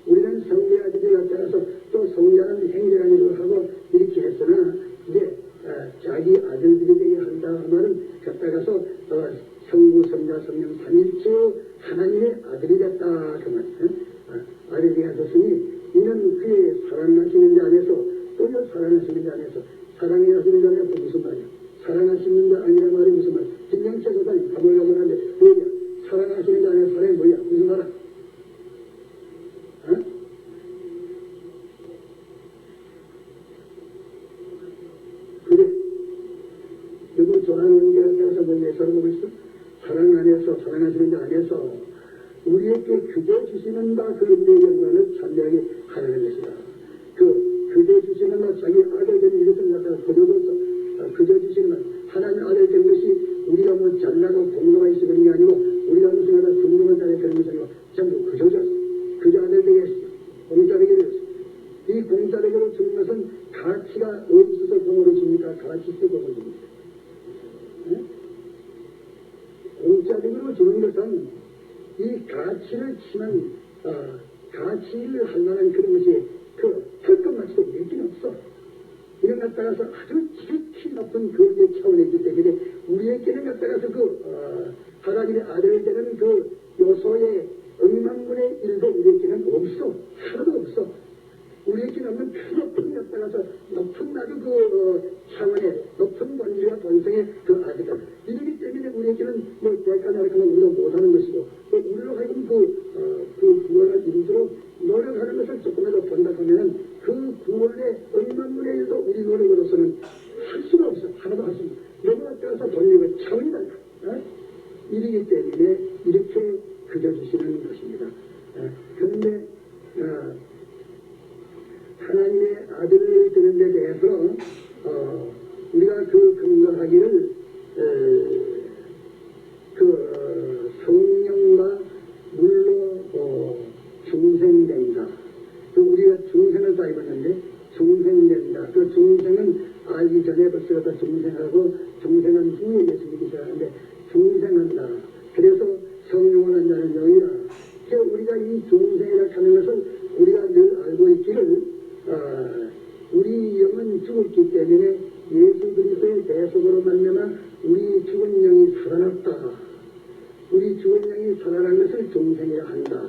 우리는 성부의 아들이 나타나서 또 성자는 행자라는 하고 이렇게 했으나 이제 자기 아들들이 되게 한다 말은 갖다가서 성부 성자 성령 삼일체 하나님의 아들이 됐다 그 말. 아들이 되었으니 이는 그의 사랑하시는 자 안에서 또요 사랑하시는 자 안에서 사랑하시는 자 안에서 무슨 말이야? 사랑하시는 자 아니란 말이 무슨 말이야? 김영철보다 가물가물한데 뭐냐? 사랑하시는 자 안에서 사랑이 뭐야? 무슨 말이야? 그래. 누구 좋아하는 게 따라서 뭐 예서를 보고 있어? 사랑 안에서 사랑하시는 자 안에서 우리에게 그저 주시는 바 그 은혜의 영광을 찬양하게 하려는 것이다. 그저 주시는 바 자기 아들 된 이것을 갖다가 거둬서 그저 주시는 바 하나님 아들 된 것이 우리가 뭐 잘나고 공로가 있어 그런 게 아니고 우리가 무슨 하나 궁금한 자에 그런 것이 아니고 전부 그저죠. 그저 아들 되게 했어. 공짜되게 되었어. 이 공짜되게로 주는 것은 가치가 없어서 공으로 줍니까? 가치 있어 공으로 줍니까? 공짜되게로 주는 것은 이 가치를 치면 가치를 할 만한 그런 것이 그 털끝마치도 있긴 없어. 이런 갖다가서 아주 지극히 높은 거기에 차원에 있기 때문에 우리에게는 갖다가서 하나님의 아들을 되는 그 요소의 억만분의 일도 우리에게는 없어. 하나도 없어. 우리에게는 없는 그 높은 갖다가서 높은 아주 차원의 높은 권위와 본성의 그 아들이다. 이러기 때문에 우리에게는 뭐 대가나르카는 우리가 못하는 것이고 또 우리로 하여금 그 구원을 이루도록 노력하는 것을 조금이라도 본다 하면은 그 구원의 억만분의 일도 우리 노력으로서는 할 수가 없어. 하나도 할 수 없어. 너무나 따라서 본능의 차원이 달라. 이러기 때문에 이렇게 그려주시는 것입니다. 그런데 하나님의 아들을 드는 데 대해서 우리가 근거하기를 성령과 물로 중생된다. 우리가 중생을 다 입었는데 중생된다. 그 중생은 알기 전에 벌써 갖다 중생하고 중생한 후에 예수 믿기 시작하는데 중생한다. 그래서 성령을 한다는 영이라. 우리가 이 중생이라 하는 것은 우리가 늘 알고 있기를 우리 영은 죽었기 때문에 예수 그리스도의 대속으로 말미암아 우리 죽은 영이 살아났다. 우리 죽은 영이 살아난 것을 중생이라 한다.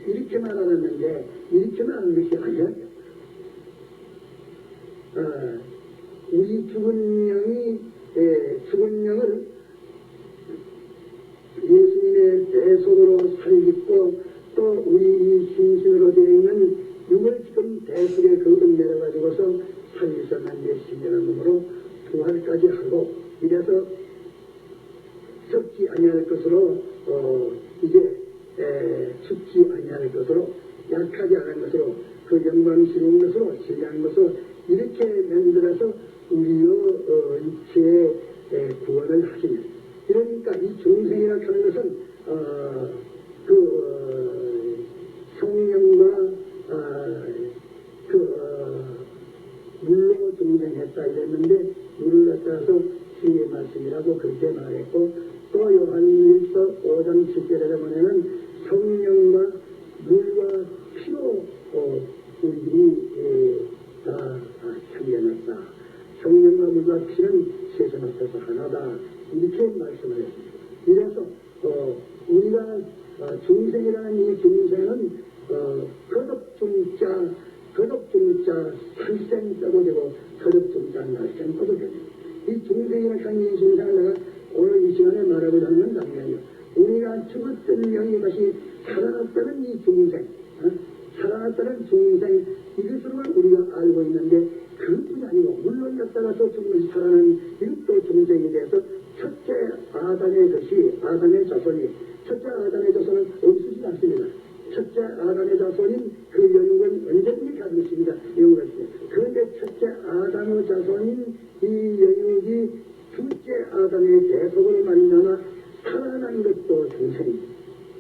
이렇게만 알았는데 이렇게만 아는 것이 아니야. 우리 죽은 영을 예수님의 대속으로 살리고 또 우리 신신으로 되어 있는 육을 지금 대속의 그 은혜를 가지고서 살리셔만 예수님의 몸으로 부활까지 하고 이래서 썩지 아니할 것으로 이제 죽지 아니할 것으로 약하지 않은 것으로 그 영광스러운 것으로 신뢰한 것으로 이렇게 만들어서 우리의 육체의 구원을 하시는 그러니까 이 중생이라고 하는 것은 성령과 물로 중생했다 이랬는데 물을 갖다서 주의 말씀이라고 그렇게 말했고 또 요한일서 5장 7절에 보면은 성령과 물과 피로 우리들이 다 참여했다. 성령과 물과 피는 세상 앞에서 하나다. 이렇게 말씀을 했습니다. 이래서 우리가 중생이라는 이 중생은 거듭중자 살생 떠도 되고 거듭중자 날생 떠도 되고 이 중생이라는 하는 이 중생을 내가 오늘 이 시간에 말하고자 하는 장면이요. 우리가 죽었던 영이 다시 살아났다는 이 중생 살아났다는 중생 이것으로 우리가 알고 있는데 그것뿐이 아니고 물론 갖다가서 죽은 것이 살아나는 이것도 중생에 대해서 첫째 아담의 것이 아담의 자손이 첫째 아담의 자손은 없으지 않습니다. 첫째 아담의 자손인 그 영은 언제든지 가지고 있습니다. 영은 있습니다. 그 자손인 이 영육이 둘째 아담의 대속으로 말미암아 살아난 것도 중생입니다.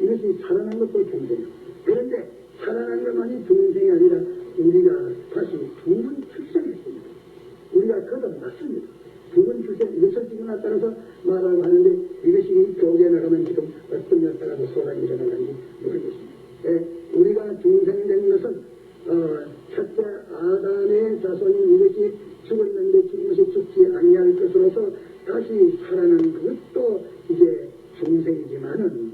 이것이 살아난 것도 중생이에요. 그런데 살아난 것만이 중생이 아니라 우리가 다시 두 번 출생했습니다. 우리가 거듭났습니다. 두 번 출생, 이것을 지금 나타나서 말하고 하는데 이것이 교계에 나가면 지금 어떤 면따라서 소란이 일어나는지 모르겠습니다. 우리가 중생된 것은 첫째 아담의 자손인 이것이 죽었는데 지금것이 죽지 아니할 것으로서 다시 살아난 그것도 이제 중생이지만은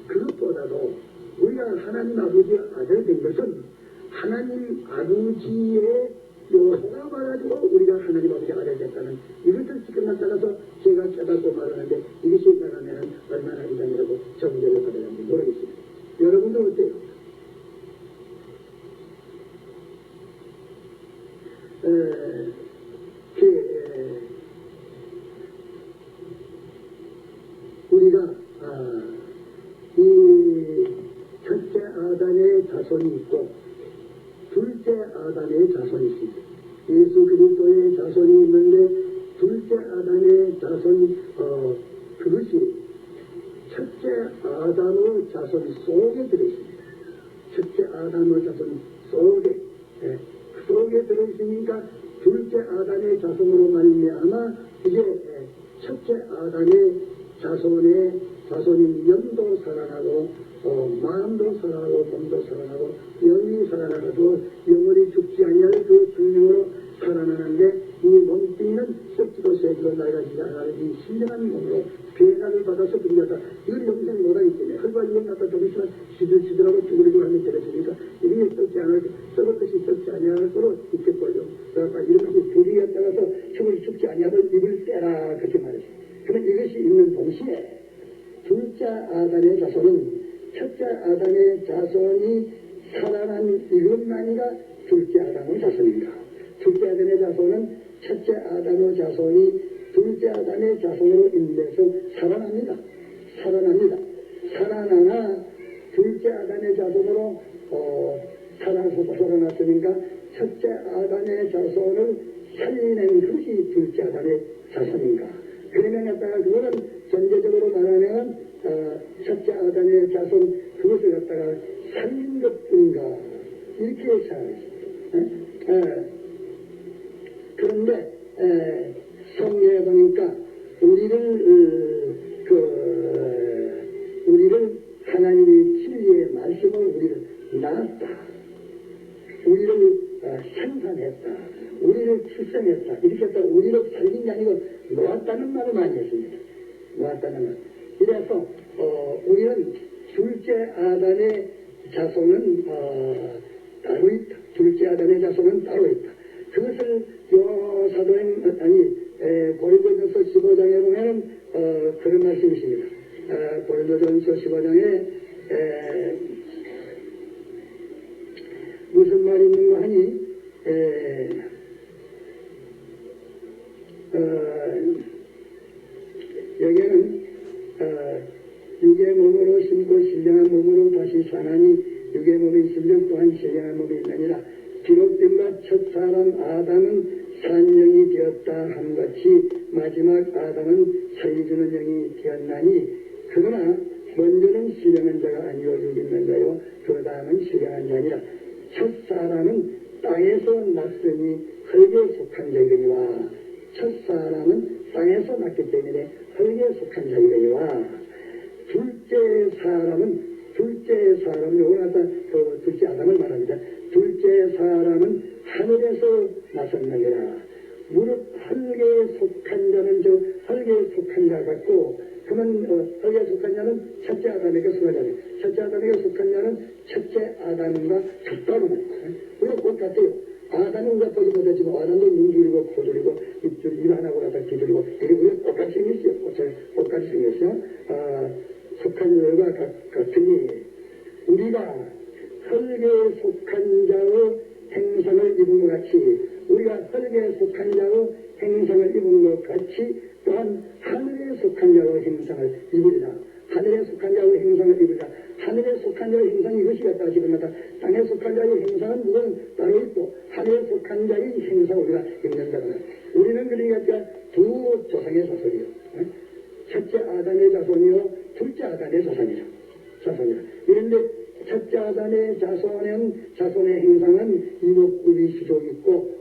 그것보다도 우리가 하나님 아버지의 아들 된 것은 하나님 아버지의 요소가 말가지고 우리가 하나님 아버지의 아들 됐다는 이것을 지금 나타나서 제가 깨닫고 말하는데 이것이 말하면 얼마나 이상이라고 정죄를 받아야 하는지 모르겠습니다. 여러분도 어때요? 우리가 이 첫째 아담의 자손이 있고 둘째 아담의 자손이 있습니다. 예수 그리스도의 자손이 있는데 둘째 아담의 자손 그것이 첫째 아담의 자손 속에 들어있습니다. 첫째 아담의 자손 속에 그 속에 들어있으니까 둘째 아담의 자손으로 말미암아 이제 첫째 아담의 자손인 영도 살아나고 마음도 살아나고 몸도 살아나고 영이 살아나가지고 영원히 죽지 아니할 그 생명으로 살아나는데 이 몸뚱이는 썩지도 쇠지도 낡아지지 않을 이 신령한 몸으로 변화를 받아서 우리가 이걸 영생 못하기 때문에 헐과 이건 갖다 좀 있으면 시들시들하고 쭈그리고 하면 되겠으니까 이게 썩지 않을 썩을 것이 썩지 아니할 거로 있겠고요. 그러니까 이런 것이 불의에 따라서 죽지 아니하면 입을 떼라 그렇게 말했습니다. 그러면 이것이 있는 동시에 둘째 아담의 자손은 첫째 아담의 자손이 살아난 이것만이가 둘째 아담의 자손입니다. 둘째 아담의 자손은 첫째 아담의 자손이 둘째 아담의 자손으로 인해서 살아납니다. 살아나나 둘째 아담의 자손으로 살아났으니까 첫째 아담의 자손을 살리는 것이 둘째 아담의 자손인가. 그러면 갖다가 그거는 전제적으로 말하면 첫째 아담의 자손 그것을 갖다가 살린 것뿐인가 이렇게 생각했습니다. 그런데 성경에 보니까 우리를 하나님의 진리의 말씀을 우리를 낳았다. 우리를 생산했다. 우리를 출생했다. 이렇게 해서 우리를 살린 게 아니고 놓았다는 말을 많이 했습니다. 놓았다는 말. 이래서 우리는 둘째 아담의 자손은 따로 있다. 둘째 아담의 자손은 따로 있다. 그것을 사도행 고린도전서 15장에 보면 그런 말씀이 있습니다. 고린도전서 15장에 무슨 말이 있는가 하니 여기에는 육의 몸으로 심고 신령한 몸으로 다시 사나니 육의 몸이 있으면 또한 신령한 몸이 있느니라. 기록된 바 첫사람 아담은 산영이 되었다 함같이 마지막 아담은 살려주는 영이 되었나니 그러나 먼저는 신령한 자가 아니요 육있는 자요 그 다음은 신령한 자니라. 첫사람은 땅에서 났으니 흙에 속한 자이거니와 첫사람은 땅에서 났기 때문에 흙에 속한 자이거니와 둘째 사람은 요걸 갖다 둘째 아담을 말합니다. 둘째 사람은 하늘에서 나섰느니라. 무릇 흙에 속한 자는 흙에 속한 자 같고 그러면 흙에 속한 자는 첫째 아담에게 속한 자는 첫째 아담에게 속한 자는 첫째 아담과 같다고 말합니다. 우리가 곧 같아요. 아담은 우리가 보지 못하지만 아담도 눈 줄이고 코 줄이고 입 하나고 나서 귀 줄이고 우리가 똑같이 생겼어요. 똑같이 생겼어요. 속한 자와 같으니 우리가 흙에 속한 자의 행상을 입은 것 같이 우리가 흙에 속한 자의 행상을 입은 것 같이 또한 하늘에 속한 자의 행상을 입으리라. 하늘에 속한 자의 행상을 입으리라. 하늘에 속한 자의 행상이 이것이 같다 지금 나타 땅에 속한 자의 행상은 그건 따로 있고 하늘에 속한 자의 행상 우리가 읽는다거나 우리는 그러니까 두 조상의 자손이요. 첫째 아담의 자손이요, 둘째 아담의 자손이요. 그런데 첫째 아담의 자손의 행상은 이목구비 수족 있고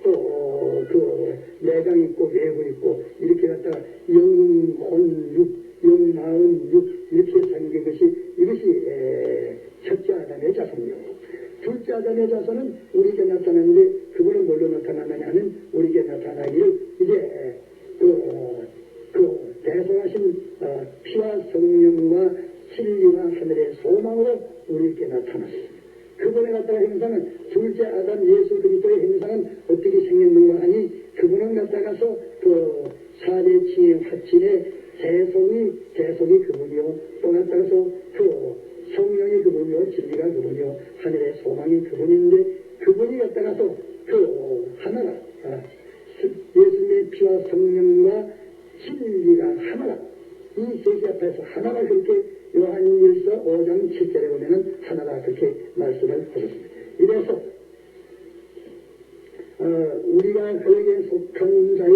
또 내장 있고 외부 있고 이렇게 갖다가 영혼육, 영마음육 이렇게 생긴 것이 이것이 첫째 아담의 자손이요. 둘째 아담의 자손은 우리에게 나타나는데 그거는 뭘로 나타나느냐 하면 우리에게 나타나기를 이제 그 대성하신 피와 성령과 진리와 하늘의 소망으로 우리에게 나타났습니다. 그분에 갖다가 행상은 둘째 아담 예수 그리스도의 행상은 어떻게 생겼는가 하니 그분은 갖다가서 그 사대칭의 화친의 대속이 그분이요 또 갖다가서 그 성령이 그분이요 진리가 그분이요 하늘의 소망이 그분인데 그분이 갖다가서 그 하나라 예수님의 피와 성령과 진리가 하나라 이 세계 앞에서 하나가 그렇게 요한일서 5장 7절에 보면은 하나가 그렇게 말씀을 하셨습니다. 이래서 우리가 그에게 속한 자의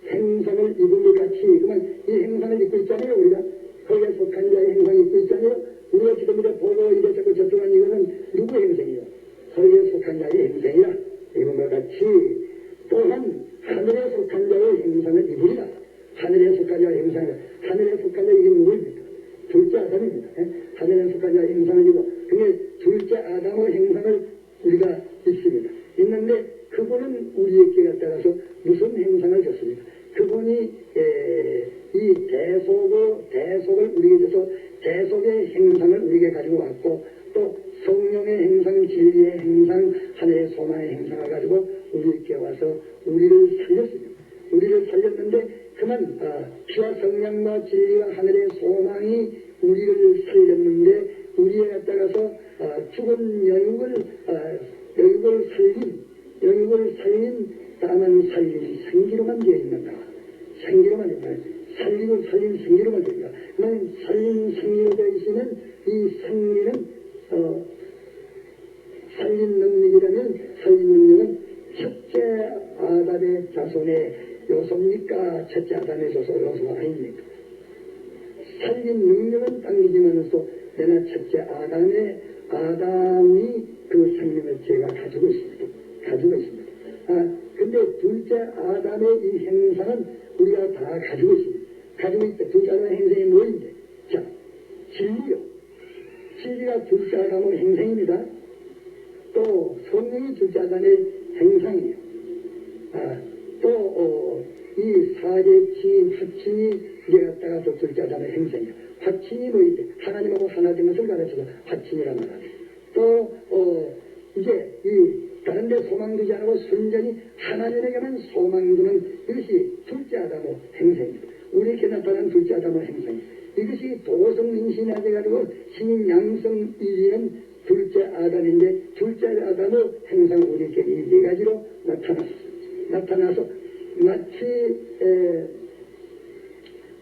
행상을 입은 것 같이 그러면 이 행상을 입고 있잖아요. 우리가 거기에 속한 자의 행상을 입고 있잖아요. 우리가 지금 이제 보고 이래 자꾸 저쪽한 이거는 누구 행생이요? 거기에 속한 자의 행생이라 입은 것 같이 또한 하늘에 속한 자의 행상을 입으리라. 하늘에 속한 자의 행상을 하늘에 속한 자의 이게 누구입니까? 둘째 아담입니다. 하늘에 속한 자의 행상을 입고 그게 둘째 아담의 행상을 우리가 입습니다. 있는데 그분은 우리에게 갖다가서 무슨 행상을 줬습니까? 그분이 이 대속을 우리에게 줘서 대속의 행상을 우리에게 가지고 왔고 또 성령의 행상, 진리의 행상, 하늘의 소망의 행상을 가지고 우리에게 와서 우리를 살렸습니다. 우리를 살렸는데 그만 피와 성령과 진리와 하늘의 소망이 우리를 살렸는데 우리에 갖다가서 죽은 영육을 살린 다만 살린 생기로만 되어 있는가. 생기로만 있다. 살린 생기로만 되어 있다. 그러면 살린 생기로 되어 있으면 이 생기는 살린 능력은 첫째 아담의 자손의 요소입니까? 첫째 아담의 요소가 아닙니까? 살린 능력은 당기지만서도 내가 첫째 아담이 그 생명을 제가 가지고 있습니다. 근데 둘째 아담의 이 행상은 우리가 다 가지고 있습니다. 가지고 있다. 둘째 아담의 행상이 뭐인데? 자, 진리요. 진리가 둘째 아담의 행상입니다. 또 성령이 둘째 아담의 행상이에요. 또 이 사제칭, 화친이 이제 갖다가 또 둘째 아담의 행상이에요. 화친이 뭐인데? 하나님하고 하나 된 것을 가르쳐서 화친이란 말이에요. 또 이제 이 다른 데 소망되지 않고 순전히 하나님에게만 소망두는 이것이 둘째 아담의 행상입니다. 우리에게 나타난 둘째 아담의 행상입니다. 이것이 도성민신에 돼가지고 신인 양성 이지는 둘째 아담인데 둘째 아담의 행상은 우리에게 이 네 가지로 나타나서 마치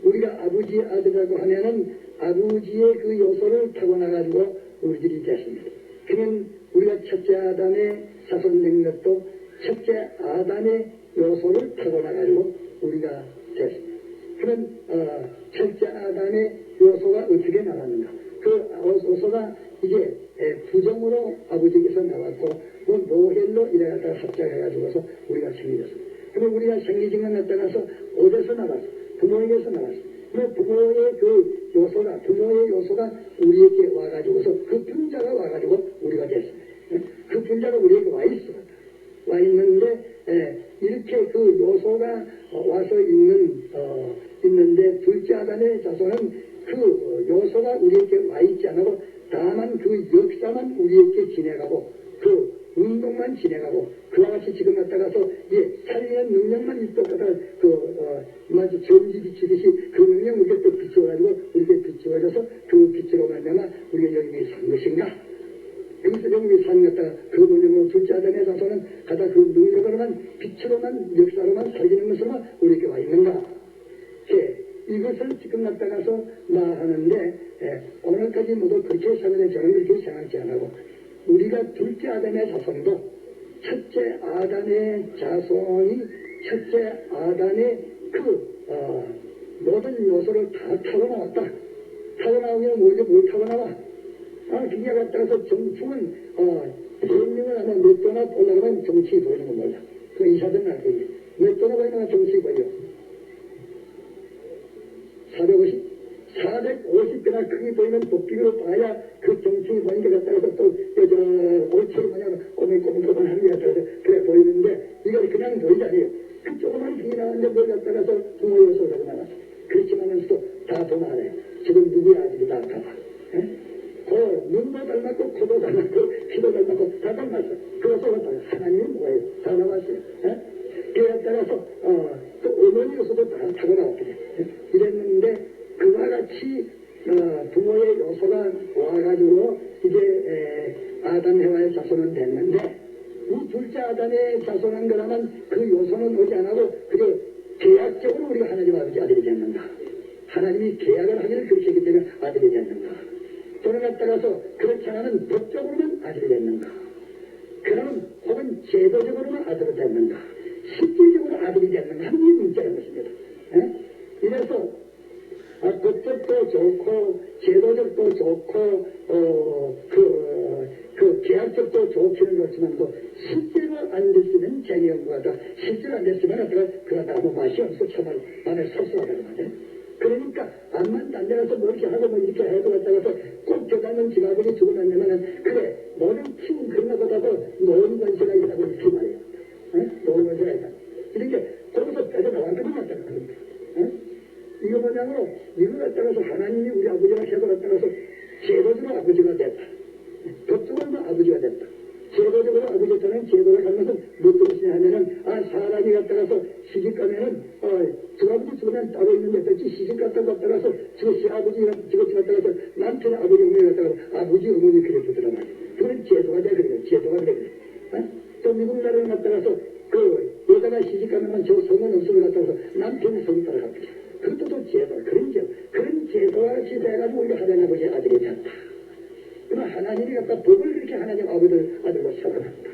우리가 아버지의 아들이라고 하면은 아버지의 그 요소를 타고나가지고 우리들이 됐습니다. 그러면 우리가 첫째 아담의 자손된 것도 첫째 아담의 요소를 타고나가지고 우리가 됐습니다. 그럼 첫째 아담의 요소가 어떻게 나왔는가? 그 요소가 이제 부정으로 아버지께서 나왔고 그 노헬로 이래가다가 합작해가지고서 우리가 생겼습니다. 그럼 우리가 생기진 것 나타나서 어디서 나왔어? 부모에게서 나왔어. 그 부모의 그 요소가 우리에게 와가지고서 그 분자가 와가지고 우리가 됐습니다. 그 분자가 우리에게 와 있어. 와 있는데 이렇게 그 요소가 와서 있는데 둘째 아담의 자손은 그 요소가 우리에게 와 있지 않고 다만 그 역사만 우리에게 지내가고 그 운동만 진행하고 그와 같이 지금 갖다가서 살리는 능력만 있다가 마치 전지 비치듯이 그 능력 우리가 또 비춰가지고 우리가 비춰가져서 그 빛으로 말미암아 우리가 여기 산 것인가? 여기서 여기 산 갖다가 그 능력으로 둘째 아담의 자손은 가다 그 능력으로만 빛으로만 역사로만 살리는 것으로만 우리에게 와 있는가? 이것을 지금 갖다가서 말하는데 오늘까지 모두 그렇게 생각해 저는 그렇게 생각하지 않고 우리가 둘째 아담의 자손도 첫째 아담의 자손이 첫째 아담의 모든 요소를 다 타고나왔다. 타고나오면 뭘 타고나와? 기가 갖다가서 정충은 대명을 하면 몇 도나 올라가면 정치 보이는 건 몰라. 그 이사들은 알고 있네. 몇 도나 보이는 정치 보여. 450배나 크게 보이는 도끼로 봐야 그 정충이 보이는 게 갖다가서 또 올처럼 뭐냐면 꼬물꼬물꼬물 하는 게 갖다가서 그래 보이는데 이걸 그냥 보이지 않아요. 그 조그만 힘이 나왔는데 뭘 갖다가서 부모 요소가 나왔어. 그렇지만은서도 다 돈 안에 지금 누구의 아들이 다 봐봐. 눈도 닮았고 코도 닮았고 귀도 닮았고 다 닮았어. 그래서 하나님이 뭐예요? 다 나왔어요. 그에 따라서 또 어머니 요소도 다 타고나왔거든요. 이랬는데 그와 같이 부모의 요소가 와가지고 이제 아담 해와의 자손은 됐는데 이 둘째 아담의 자손한 거라면 그 요소는 오지 않고 그저 계약적으로 우리가 하나님 아버지 아들이 됐는가. 하나님이 계약을 하기를 그렇게 했기 때문에 아들이 됐는가. 또는 따라서 그렇지 않으면 법적으로는 아들이 됐는가. 그러면 혹은 제도적으로는 아들이 됐는가. 실질적으로 아들이 됐는가 하는 게 문제라는 것입니다. 이래서 법적도 좋고 제도적도 좋고 그 계약적도 좋기는 그렇지만 또 실제로 안 됐으면 재미연구하다. 실제로 안 됐으면 그러다 아무 맛이 없어 참말 마음에 섭섭하다고 말이야. 그러니까 암만 딴 데 가서 뭐 이렇게 하고 뭐 이렇게 해도 갔다가서 꼭 교단은 지가버리 주고 났냐면은 그래 모든 키운 그런가 보다도 노은 권세가 있다고 이렇게 말해요. 노은 권세가 있다. 이렇게 거기서 빠져나왔거든 갔다가 그러니까. 이거 뭐냐고 이거 갖다가서 하나님이 우리 아버지가 해도 갖다가서 제도적으로 아버지가 됐다. 법적으로도 아버지가 됐다. 제도적으로 아버지였다는 제도를 하면서 뭐 뜻이냐 하면은 사람이 갖다가서 시집가면은 저 아버지 죽으면 따로 있는데 뺐지 시집 갔다가서 저 시아버지가 저것 갖다가서 남편의 아버지 어머니 갖다가 아버지 어머니 그래 주더란 말이야. 그건 제도가 돼 그래. 제도가 그래. 또 미국 나라를 갖다가서 여자가 시집가면 저 성은 없음을 갖다가서 남편의 성이 따라갑니다. 그것도 또 제도 그런 제도가 시대해가지고 우리가 하나님 아버지의 아들이 됐다. 그러나 하나님이 갖다 법을 그렇게 하나님 아들로 세워놨다.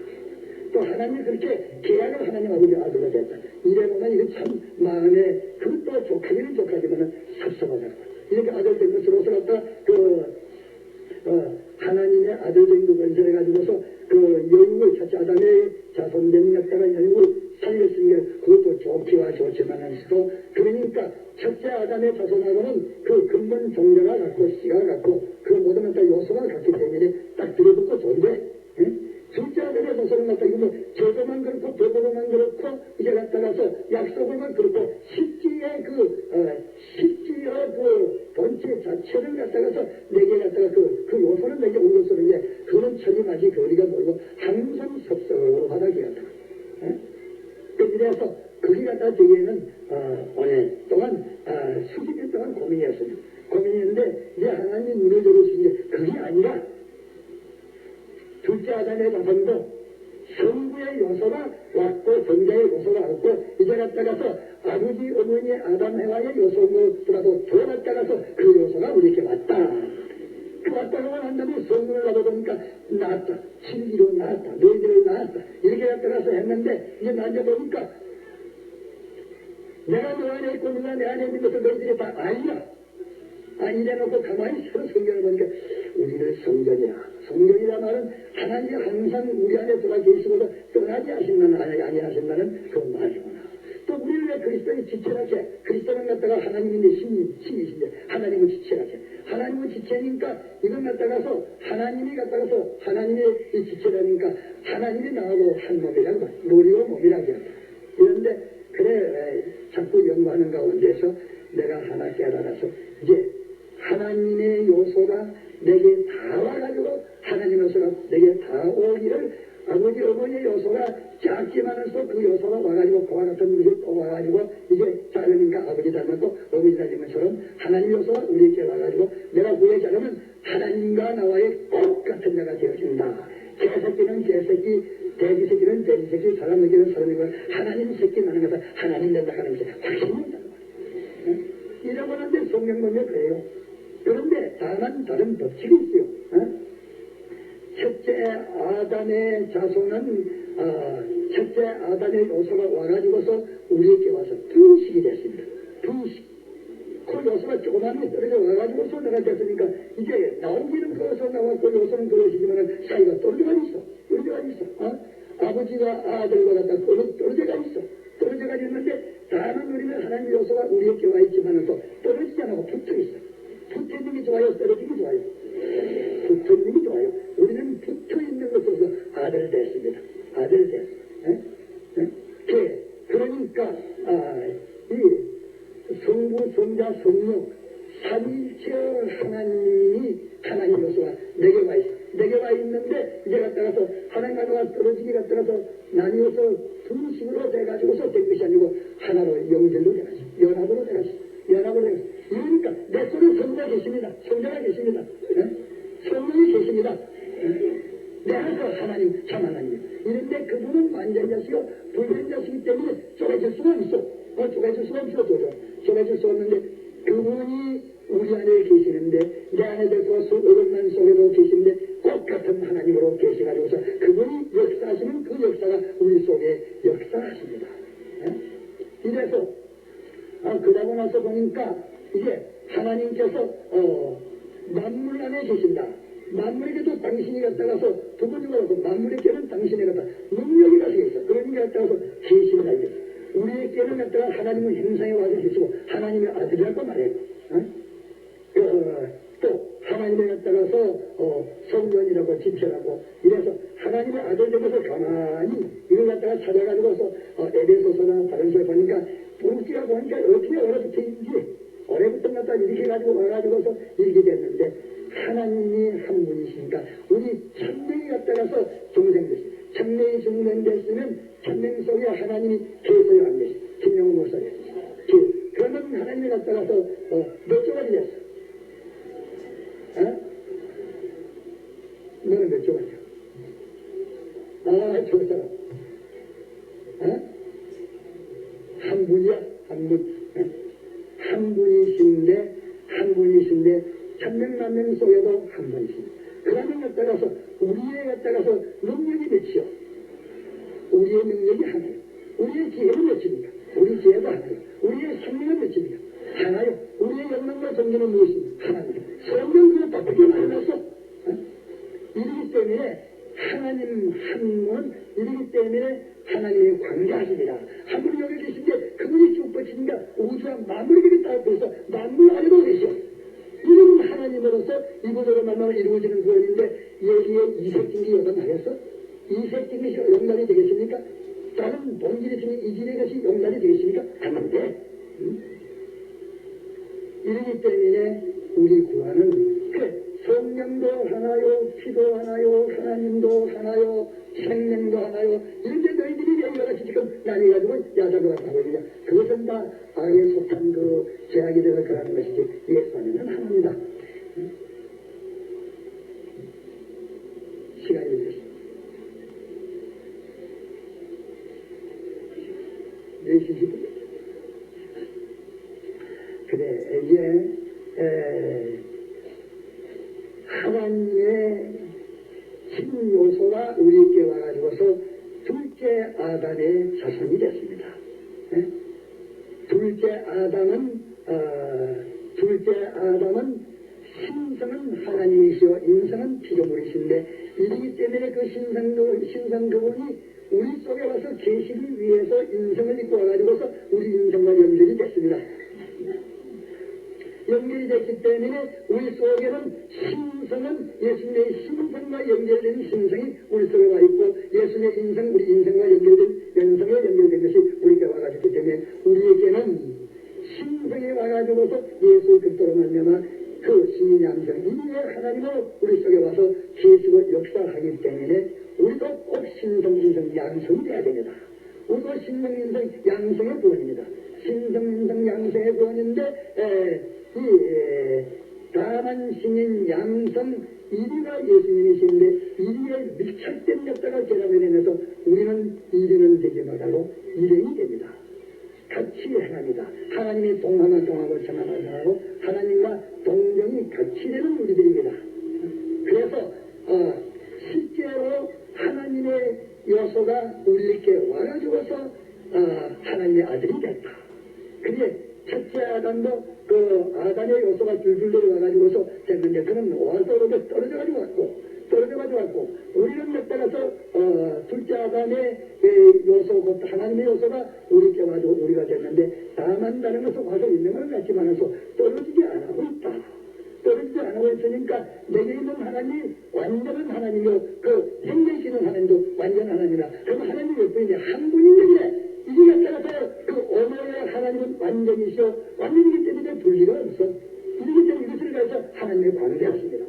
또 하나님이 그렇게 계약을 하나님 아버지 아들로 됐다. 이래보면 이거 참 마음에 그것도 족하기는 족하지만은 섭섭하다. 이렇게 아들 된 것으로서 갖다 하나님의 아들된 그 권세를 가지고서 영육을 첫째 아담의 자손된 갖다가 영육을 살렸으니 그것도 좋기와 좋지만은서도 그러니까 첫째 아담의 자손하고는 그 근본 종자가 같고 씨가 같고 그 모든 것다 요소가 같기 때문에 딱 들어붙고 좋은데 둘째 아담의 자손은 갖다 이거 뭐 제도만 그렇고 법으로만 그렇고 이제 갖다가서 약속으로만 그렇고 실지의 실지의 본체 자체를 갖다가서 내게 갖다가 그 요소는 내게 온 것으로 이제 그는 천임하지 거리가 멀고 항상 섭섭하다 기간다. 그래서 그게 갖다 저기에는 오랫동안 수십 년 동안 고민이었는데 이제 하나님 눈을 열어주신 게 그게 아니라 둘째 아담의 자손도 성부의 요소가 왔고 성자의 요소가 왔고 이제 갖다가서 아버지 어머니 아담 해와의 요소보다도 더 갖다가서 그 요소가 우리에게 왔다. 그 왔다고 한다면 성문을 나눠보니까 나왔다. 진리로 나왔다. 너희들을 나왔다. 이렇게 갖다가서 했는데 이제 만져보니까 내가 너 안에 있고 네가 내 안에 있는 것을 너희들이 다 알라. 이래놓고 가만히 서로 성경을 보니까 우리는 성경이라 말은 하나님이 항상 우리 안에 들어가 계시고서 떠나지 하신다는 아니하신다는 그 말이구나. 또 우리를 왜 그리스도의 지체라게 그리스도는 갖다가 하나님인데 신이신데 하나님은 지체라게 하나님은 지체니까 이건 갖다가서 하나님이 갖다가서 하나님의 이 지체라니까 하나님이 나하고 한 몸이라는 거야. 머리와 몸이라고 한다. 그런데 그래 자꾸 연구하는 가운데서 내가 하나 깨달아서 이제 하나님의 요소가 내게 다 와가지고 하나님 요소가 내게 다 오기를 아버지 어머니의 요소가 작지만은서 그 요소가 와가지고 그와 같은 것이 또 와가지고 이제 자르니까 아버지 닮았고 어머니 닮은 것처럼 하나님 요소가 우리에게 와가지고 내가 후에 자르면 하나님과 나와의 똑같은 자가 되어진다. 개새끼는 개새끼, 돼지새끼는 돼지새끼, 사람 새끼는 사람이고 하나님 새끼 나는 것은 하나님 된다 하는 것이 확신이 있다는 거예요. 이라고 하는데 성경 보면 그래요. 그런데 다른 법칙이 있어요. 첫째 아담의 자손은 첫째 아담의 요소가 와가지고서 우리에게 와서 분식이 됐습니다. 분식. 그 요소가 조그마한 떨어져 와가지고서 내가 됐으니까 이제 나오기는 그것서 나왔고 요소는 그것이지만 사이가 떨어져가 있어. 떨어져가 있어. 아버지와 아들과 갖다 떨어져가 있어. 떨어져가 있는데 다만 우리는 하나님의 요소가 우리에게 와 있지만 또 떨어지지 않고 붙어 있어. 붙어 있는 게 좋아요? 떨어지는 게 좋아요? 붙어 있는 게 좋아요. 우리는 붙어 있는 것으로서 아들 됐습니다. 아들 됐어. 그러니까 이 성부, 성자, 성령 삼위일체 하나님이 하나님 요소가 내게 와 있어. 내게 와 있는데 이제 갖다가서 하나님과 떨어지게 갖다가서 나뉘어서 둘식으로 돼가지고서 된 것이 아니고 하나로 영절로 돼가지고 연합으로 돼가지고 연합으로 돼가지고 이러니까 내 속에 성자가 계십니다. 성자가 계십니다. 성령이 계십니다. 내 안에서 하나님 참 하나님. 이런데 그분은 완전자시고 불변자시기 때문에 쪼개질 수가 있어. 쪼개질 수가 없어. 쪼개질 수 없는데 그분이 우리 안에 계시는데 내 안에 들어와서 어긋난 속에도 계신데 똑같은 하나님으로 계시가지고서 그분이 역사하시는 그 역사가 우리 속에 역사하십니다. 이래서 그러고 나서 보니까 이제 하나님께서 만물 안에 계신다. 만물에게도 당신이 갖다가서 두 번째로 만물에게는 당신이 갖다 능력이 가서 있어. 그러니까 갖다가서 계신다 이게. 우리에게는 갖다가 하나님은 형상에 와서 계시고 하나님의 아들이라고 말해요. 또 하나님에 갖다가서 성전이라고 지표라고 이래서 하나님의 아들 되면서 가만히 이걸 갖다가 찾아가지고서 에베소서나 다른 소리 보니까 부르기가 보니까 어떻게 얼어붙어있는지 어려부터 갖다 이렇게 가지고 와가지고서 이렇게 됐는데 하나님이 한 분이시니까 우리 천명이 갖다가서 중생됐어요. 천명이 중생됐으면 천명 속에 하나님이 계셔야 안 계셔. 김영훈 목사님. 그러면 하나님이 갖다가서 몇 조각이 됐어? 너는 몇 조각이야? 저 사람. 한 분이야? 한 분. 한 분이신데 천명만명 속에도 한 분이십니다. 그러면 갖다가서 우리에 갖다가서 능력이 몇이요? 우리의 능력이 하나요. 우리의 지혜는 몇입니까? 우리 지혜도 하나요. 우리의 성령은 몇입니까? 하나요. 우리의 영광과 존귀는 무엇입니까? 하나입니다. 성령 그거 바쁘게 말해놨어. 이러기 때문에 하나님 한 분, 이러기 때문에 하나님이 관계하십니다. 한 분이 여기 계신데 그분이 쭉 뻗치니까 우주와 만물이 다 앞에서 만물 안에도 계셔. 이런 하나님으로서 이분으로 만나면 이루어지는 구원인데 여기에 이색증이 연관하겠어? 이색증이 연관이 되겠습니까? 다른 본질이 중에 이질의 것이 연관이 되겠습니까? 안 돼. 이러기 때문에 우리 구원은 그래 성령도 하나요, 피도 하나요, 하나님도 하나요, 생명도 하나요. 이런데 너희들이 왜 이거같이 지금 나뉘어가지고 야자고 하고 있냐. 그것은 다 악에 속한 그 죄악이 되어 그러는 것이지 예수 안에는 하나입니다. 시간이 됐습니다. 4시 10분. 그래 이제 하나님의 신 요소가 우리에게 와가지고서 둘째 아담의 자손이 됐습니다. 둘째 아담은 신성은 하나님이시오 인성은 피조물이신데 이러기 때문에 그 신성 그분이 우리 속에 와서 계시기 위해서 인성을 입고 와가지고서 우리 인성과 연결이 됐습니다. 연결이 됐기 때문에 우리 속에는 신성은 예수님의 신성과 연결된 신성이 우리 속에 와 있고 예수님의 인성, 우리 인성과 연결된 연성에 연결된 것이 우리에게 와가지기 때문에 우리에게는 신성에 와가지고서 예수 그리스도로 말미암아 그 신인 양성 이위의 하나님으로 우리 속에 와서 계시고 역사하기 때문에 우리도 꼭 신성, 인성, 양성이 돼야 됩니다. 우리도 신성, 인성, 양성의 구원입니다. 신성, 인성, 양성의 구원인데 다만 신인 양성 이리가 예수님이신데 이리에 밀착된 역사가 결합이 되면서 우리는 이리는 되지 말고 일행이 됩니다. 같이 행합니다. 하나님이 동하면 동하고 정하면 정하고 하나님과 동정이 같이 되는 우리들입니다. 그래서 실제로 하나님의 요소가 우리에게 와가지고서 하나님의 아들이 됐다. 그게 첫째 아담도 그 아담의 요소가 줄줄 내려와가지고서 됐는데 그는 와서 떨어져가지고 왔고 우리는 몇 따라서 둘째 아담의 요소 곧 하나님의 요소가 우리께 와서 우리가 됐는데 다만 다른 것은 와서 있는 것 같지만서 떨어지지 않고 있다. 떨어지지 않고 있으니까 내게 있는 하나님이 완전한 하나님이요 그 생명시는 하나님도 완전 하나님이라 그럼 하나님이 몇 분이냐 한 분인데 이게 따라서 그 오늘의 하나님은 완전이시오 완전이기 때문에 분리가 없어 이렇기 때문에 이것을 가서 하나님의 관계하십니다.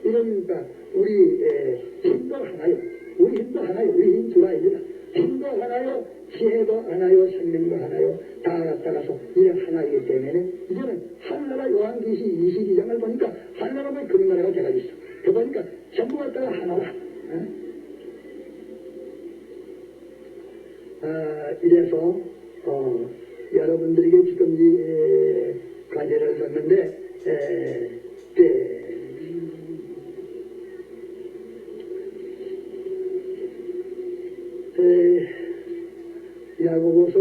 이러니까 우리 힘도 하나요 우리 힘도 하나요 우리 힘 두 아이입니다. 힘도 하나요 지혜도 하나요 생명도 하나요 다 따라서 이게 하나이기 때문에 이제는 하늘나라 요한계시 22장을 보니까 하늘나라만 그런 나라가 제가 있어. 그 보니까 전부 갖다가 하나라. 이래서 여러분들에게 지금 이 과제를 줬는데 야고보서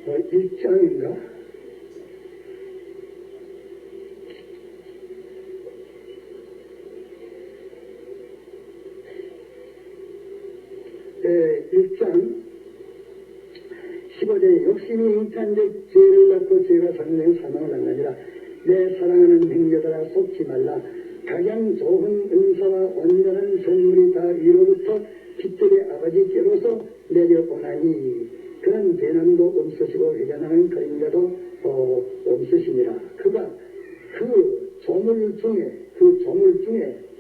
1장인가? 네, 1장 15절에 욕심이 잉탄적 죄를 낳고 죄가 성령의 사망을 낳느니라. 내 사랑하는 형제들아 속지 말라. 가장 좋은 은사와 온전한 선물이 다 위로부터 빛들의 아버지께로서 내려오나니 그는 배남도 없으시고 회전하는 그림자도 없으시니라. 그가 그 조물 중에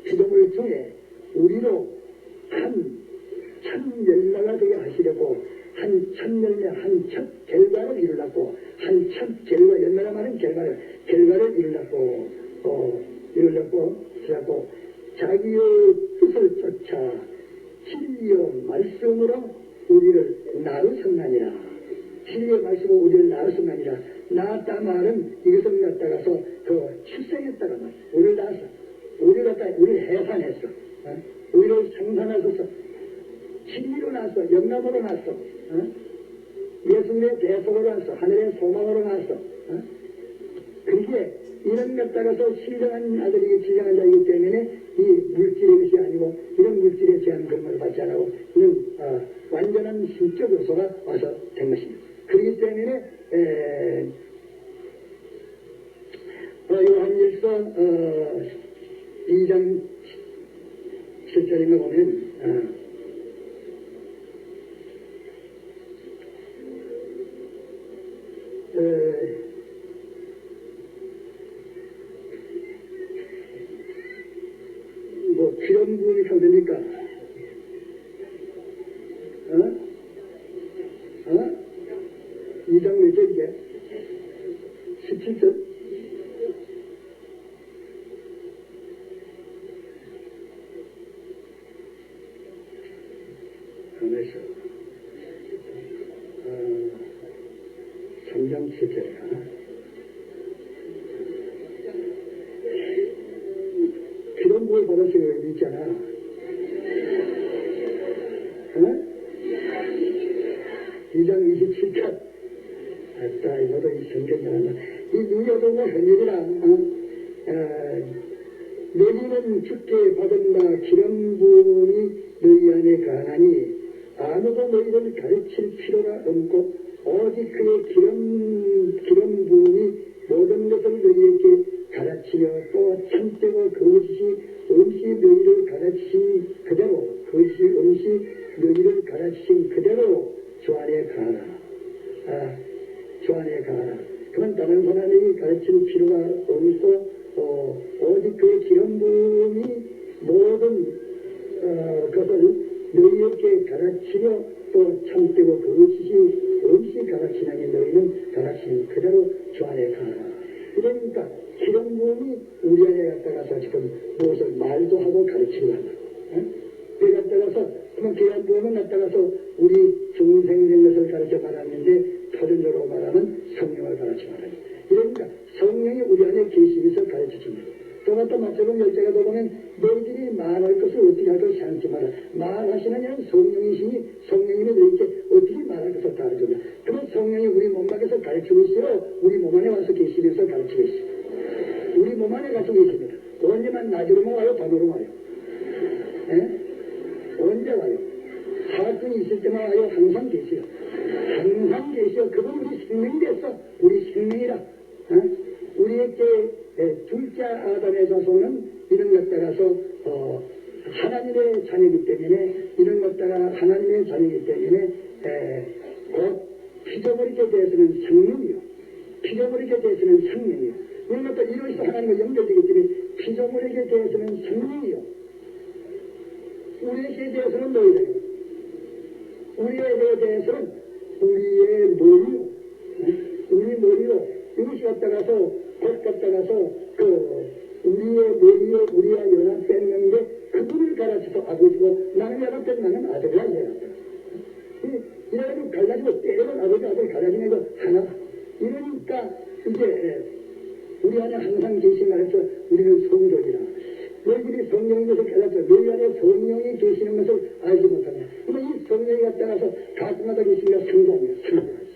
피조물 중에 우리로 한 참열매가 되게 하시려고 한 참열매 한 첫 결과를 이루려고 한 첫 결과 열매라 말은 결과를 이루려고 자기의 뜻을 쫓아 진리의 말씀으로 우리를 낳으셨나니라. 진리의 말씀으로 우리를 낳으셨나니라. 낳았다 말은 이것을 갖다가서 그 출생했다가 말. 우리를 낳았어. 우리를 해산했어. 우리를 생산하셔서 진리로 낳았어. 영남으로 낳았어. 예수님의 대속으로 낳았어. 하늘의 소망으로 낳았어. 그게 이런 갖다가서 신령한 아들이기 신령한 자이기 때문에 이 물질의 것이 아니고 이런 물질에 제한 근거를 받지 않고 이는 완전한 신적 요소가 와서 된 것입니다. 그렇기 때문에 요한일서 2장 7절인가 보면 뭐 그런 부분이 상대니까 2장 몇 절이게 17절 하면서 3장 7절이야. 기름부을 받으신 거 있잖아. 2장 27절. 아따, 이거도 이 성경이 하나. 이 여도가 헌일이라. 너희는 주께 받은 바 기름 부음이 너희 안에 가나니 아무도 너희를 가르칠 필요가 없고 오직 그의 기름 부음이 모든 것을 너희에게 가르치며 또 참되고 거짓이 음식 너희를 가르치신 그대로 너희를 가르치신 그대로 주 안에 가라. 주 안에 가라. 그건 다른 사람이 가르칠 필요가 없고 오직 그의 기름 부음이 모든 것을 너희에게 가르치며 또 참되고 거짓이 없이 가르치나니 너희는 가르치는 그대로 주 안에 가라. 그러니까 기름 부음이 우리 안에 갖다가서 지금 무엇을 말도 하고 가르치고 한다. 그 갖다가서 그러면 기름 부음은 갖다가서 우리 중생된 것을 가르쳐 말하는데 표준적으로 말하면 성령을 가르쳐 말하니. 그러니까 성령이 우리 안에 계시면서 가르쳐 줍니다. 또 마태복음 10장에도 보면 너희들이 말할 것을 어떻게 할 것을 생각지 마라. 말하시는 이는 성령 다르죠. 그런 성령이 우리 몸 밖에서 가르치고 있어요. 우리 몸 안에 와서 계시면서 가르치고 있어요. 우리 몸 안에 가지고 계십니다. 언제만 낮으로만 와요? 밤으로 와요? 예? 언제 와요? 사건이 있을 때만 와요? 항상 계세요. 항상 계세요. 그건 우리 생명이 됐어. 우리 생명이라. 어? 우리에게 둘째 아담의 자손은 이런 것 따라서 하나님의 자녀이기 때문에 이런 것 따라 하나님의 자녀이기 때문에 곧 피조물에게 대해서는 생명이요. 피조물에게 대해서는 생명이요. 이런 것도 이루어서 하나님과 연결되기 때문에 피조물에게 대해서는 생명이요. 우리에게 대해서는 뭐예요? 우리에 대해서는 우리의 머리요. 우리 머리요. 이것이 갖다가서 곧 갖다가서 우리의 머리에 우리와 연합됐는데 그분을 가르쳐서 아버지고 나는 연합된 나는 아들이라 해야 한다. 이래가지고 갈라지고 때로는 아버지 아들 갈라지는 거 하나. 이러니까 이제 우리 안에 항상 계신 말에서 우리는 성도이라. 너희들이 성령인 것을 깨닫죠. 너희 안에 성령이 계시는 것을 알지 못하냐. 그러면 이 성령이 갖다가서 가끔마다 계시니까 성장이야. 성장하시.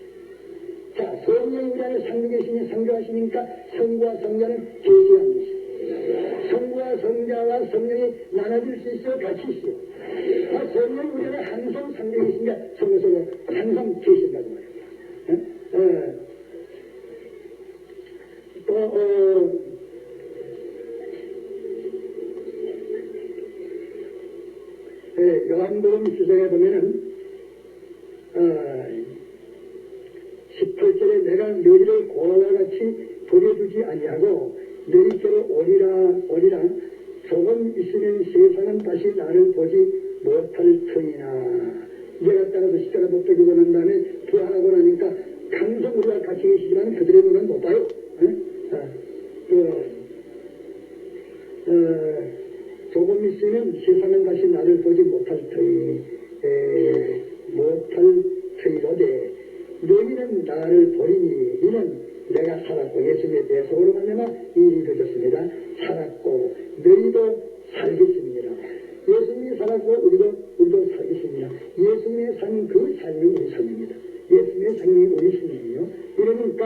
자, 성령이 우리 안에 상주계시니 상주하시니까 성과 성자는 계시하는 것이죠. 성과 성자와 성령이 나눠질 수 있어요? 같이 있어요. 성령이 우리 안에 항상 상주계시니까 성령으로 항상 계신다고 말이에요. 요한복음 10장에 보면은 18절에 내가 너희를 고아와 같이 버려두지 아니하고 너희께로 오리라 조금 있으면 세상은 다시 나를 보지 못할 터이나. 내가 따라서 십자가 못 베기고 난 다음에 부활하고 나니까 항상 우리가 같이 계시지만 그들의 눈은 못 봐요. 조금 있으면 세상은 다시 나를 보지 못할 터이로되 너희는 나를 보리니 이는 내가 살았고 예수님의 대속으로 만나면 일이 이루어졌습니다. 살았고 너희도 살겠습니다. 예수님이 살았고 우리도 살겠습니다. 예수님의 삶 그 삶이 우리 삶입니다. 예수님의 삶이 우리 삶이에요. 이러니까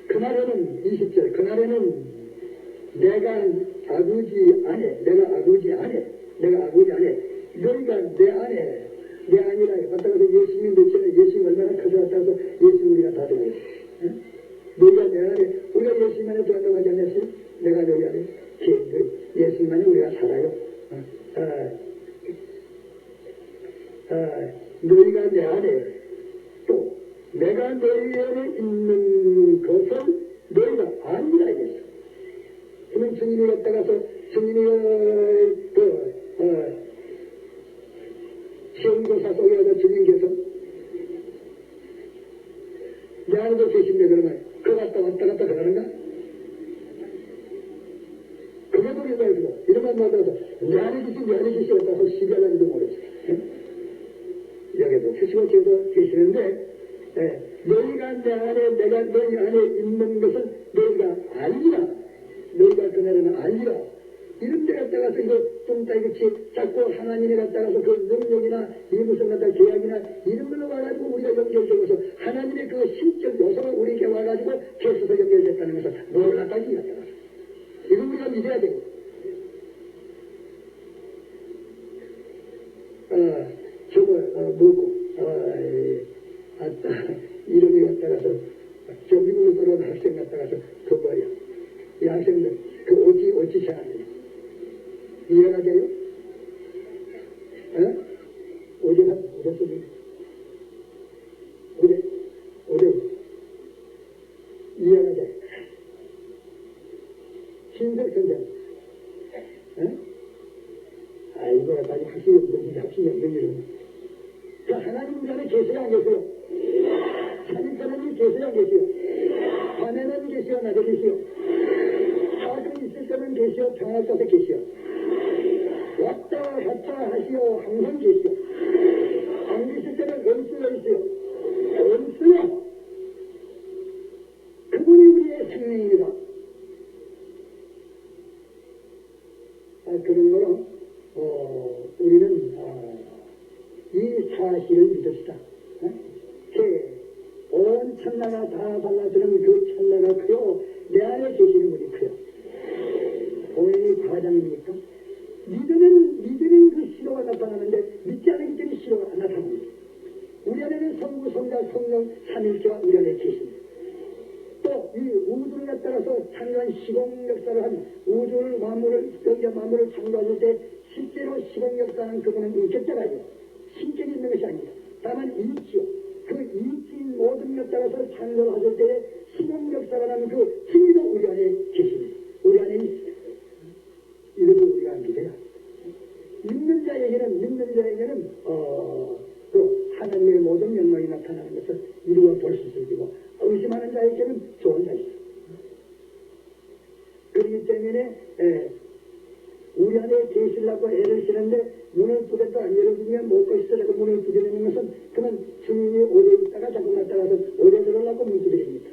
그날에는 20절 그날에는 내가 아버지 안에 너희가 내 안에 내 아니라 갔다가서 예수님 며칠에 예수님 얼마나 커져갔다가서 예수님 우리가 다 되고 있어요. 너희가 내 안에 우리가 예수님 안에 들어간다고 하지 않았어요? 내가 너희 안에 예수님 안에 우리가 살아요. 너희가 내 안에 또 내가 너희 안에 있는 것을 너희가 아니라 이랬어. 그러면 주님이 갔다가서 주님이 시험교사 속에 가서 주님께서 내 안에도 계신데 그러면 그 왔다 그러는가? 그게 우리가 해주고 이러면 뭐라서 내 안에 계시 왔다고 시비하는지도 모르지. 여기도 수시고께서 계시는데 너희가 내 안에 내가 너희 안에 있는 것은 너희가 알리라. 너희가 그날에는 알리라. 이런 데 갔다가서 이거 똥따기같이 자꾸 하나님에 갔다가서 그 능력이나 이 무슨 갖다 계약이나 이런 걸로 와가지고 우리가 연결되고서 하나님의 그 신적 요소가 우리에게 와가지고 계속해서 연결됐다는 것을 놀랍다기 같다가 이거 우리가 믿어야 되고 이름이 갔다가서 저 미국에 들어온 학생 갔다가서 그 뭐야 이 학생들 그 어찌 생각해요? 이해가 돼요? 어디가 이해가 돼? 신석 선생 이거야 빨리 학생이 그 하나님 전에 계세요 안 계세요? 하나님 계세요 안 계세요? 밤에는 계세요 낮에 계세요? 사건 있을 때는 계시오 평화 속에 계시오 왔다 갔다 하시오 항상 계시오 안 계실 때는 원수가 있어요 원수요 그분이 우리의 생명입니다. 그런 거로 우리는 이 사실을 믿읍시다. 천나가 다 발라주는 그 천나가 크요 내 안에 계시는 분이 크요. 본인이 과장입니까? 믿으면 그 시로가 나타나는데 믿지 않기 때문에 시로가 안 나타납니다. 우리 안에는 성부, 성자, 성령, 삼일체가 우리 안에 계십니다. 또 이 우주를 따라서 창조한 시공 역사를 한 우주를 만물을 여기가 만물을 창조할 때 실제로 시공 역사는 그분은 인격자가 아니에요. 신격이 있는 것이 아닙니다. 다만 이치요. 그 이치인 모든 것 따라서 창조를 하실 때에 시공 역사라는 그 힘도 우리 안에 계십니다. 우리 안에 있습니다. 이것도 우리가 믿어야 합니다. 믿는 자에게는 그 하나님의 모든 영광이 나타나는 것을 이루어 볼 수 있고 의심하는 자에게는 좋은 자이다. 그렇기 때문에 우리 안에 계시려고 애를 쓰는데 문을 두겠다 여러분이 먹고 있으라고 문을 두드리는 것은 그는 주님이 오래 있다가 자꾸 나타나서 오래 들으려고 문 두드립니다.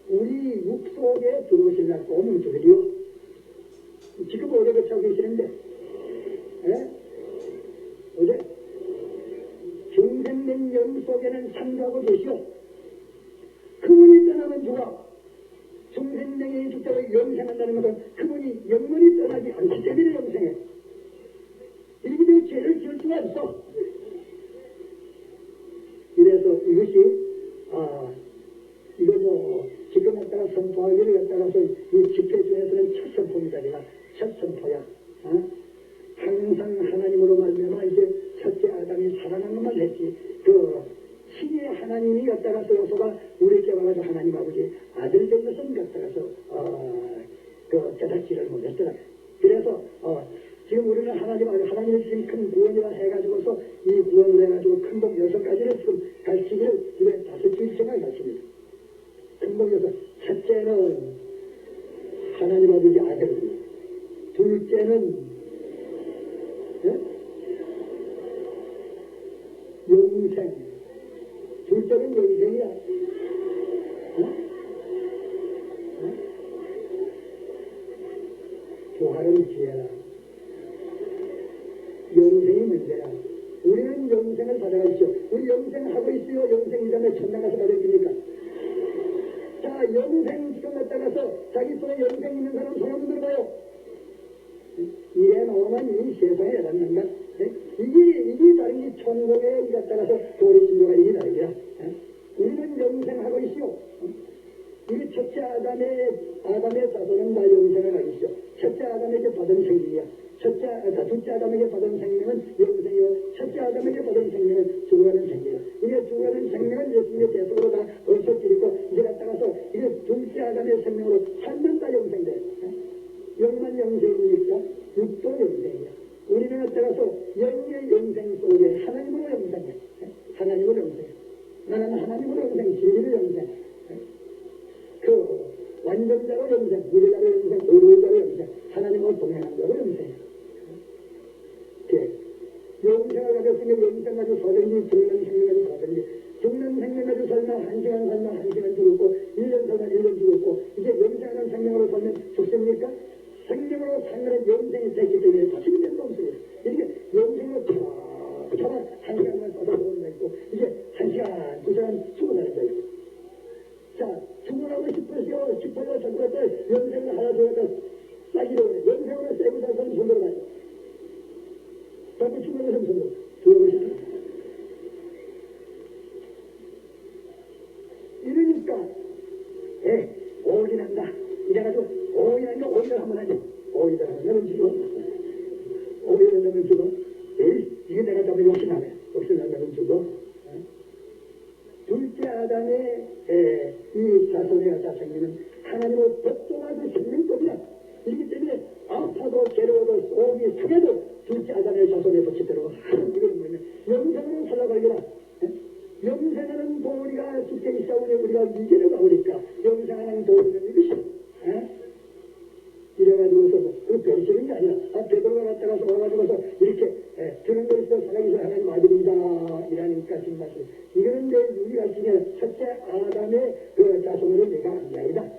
우리 육 속에 들어오시려고 문 두드리요. 지금 오래 거쳐 계시는데 어제 중생된 영 속에는 참조하고 계시오. 그분이 떠나면 죽어. 중생명이 죽다고 영생한다는 것은 그분이 영원히 떠나지 않기 때문에 영생해. 이렇게 되면 죄를 지을 수가 없어. 이래서 이것이 이거 뭐 지금 갖다가 선포하기를 갖다가서 이 집회 중에서는 첫 선포입니다. 내가 첫 선포야. 항상 하나님으로 말미암아 이제 첫째 아담이 살아난 것만 했지. 그 신의 하나님이 갖다가서 여서가 우리께 와서 하나님 아버지 아들 된 것은 갖다가서 그 깨닫지를 못했더라. 그래서 지금 우리는 하나님이 주신 큰 구원이라 해가지고서 이 구원을 해가지고 큰 복 6가지를 지금 가르치기를 이번에 5주일 생각을 가르칩니다. 큰 복 6. 첫째는 하나님 아버지 아들. 둘째는 영생. 둘째는 영생이야. 부활은 지혜라. 영생이 문제야. 우리는 영생을 받아가시오. 우리 영생하고 있어요. 영생이 다음에 천당 가서 받아줍니까? 자, 영생 지금 갔다가서 자기 손에 영생 있는 사람 손 한번 들어봐요. 이래 나오면 이 세상에 여닫는 것. 이게 다른 게 천국에 갔다가서 도리신료가 이게 다르냐. 우리는 영생하고 있어요. 이 첫째 아담의 자손은 다 영생을 하고 있어. 첫째 아담에게 받은 생명이야. 둘째 아담에게 받은 생명은 영생이요. 첫째 아담에게 받은 생명은 죽어가는 생명이야. 이게 죽어가는 생명은 예수님의 대속으로 다 없어지고 이제 갔다가서 이게 둘째 아담의 생명으로 살면 다 영생돼. 영만 영생이니까 육도 영생이야. 우리는 갔다가서 영의 영생 속에 하나님으로 영생해. 하나님으로 영생해. 나는 하나님으로 영생, 진리로 영생. 그 완전자로 영생, 무례자로 영생, 의로자로 영생, 하나님과 동행한 자로 영생. 영생을 가졌으니 영생 가지고 서든지 죽는 생명 가지고 서든지 죽는 생명 가지고 살면 1시간 살면 1시간 죽었고 1년 살면 1년 죽었고 이제 영생하는 생명으로 살면 죽습니까? 생명으로 살면 영생이 됐기 때문에 다시 될 수 없습니다. 이렇게 영생으로 처럼 1시간만 써서 죽은 자 있고 이제 1시간, 2시간 죽어가는 자 있고 자, 죽으라고 싶어요. 자꾸 때 영생을 하나 줘야 싸기로 그래. 영생으로 세고 살 사람 손들어 가요. 자꾸 죽는 사람 손들어. 죽어보고 싶어. 이러니까, 오인한다. 이래가지고, 오인하니까 오인을 한번 하지. 오인을 하면 죽어. 오인을 하면 죽어. 이게 내가 잡은 욕심하네. 욕심하면 죽어. 둘째 아담의 이 자손에 갖다 생기는 하나님의 법도가도 생명법이야. 이렇기 때문에 아파도 괴로워도 속이 상해도 둘째 아담의 자손에 붙이도록 하는 이거는 뭐냐면 영생으로 살아가기라. 영생하는 도리가 죽게 있사오니 우리가 미개를 가보니까 영생하는 도리는 이것이 이래가지고서 그 변신인 게 아니라 베드로가 갔다가서 와가지고서 이렇게 주는 것에서 살아계신 하나님 아들이다 이라니까 지금 말씀 이거는 내 우리가 지금 첫째 아담의 그 자손으로 내가 아니다.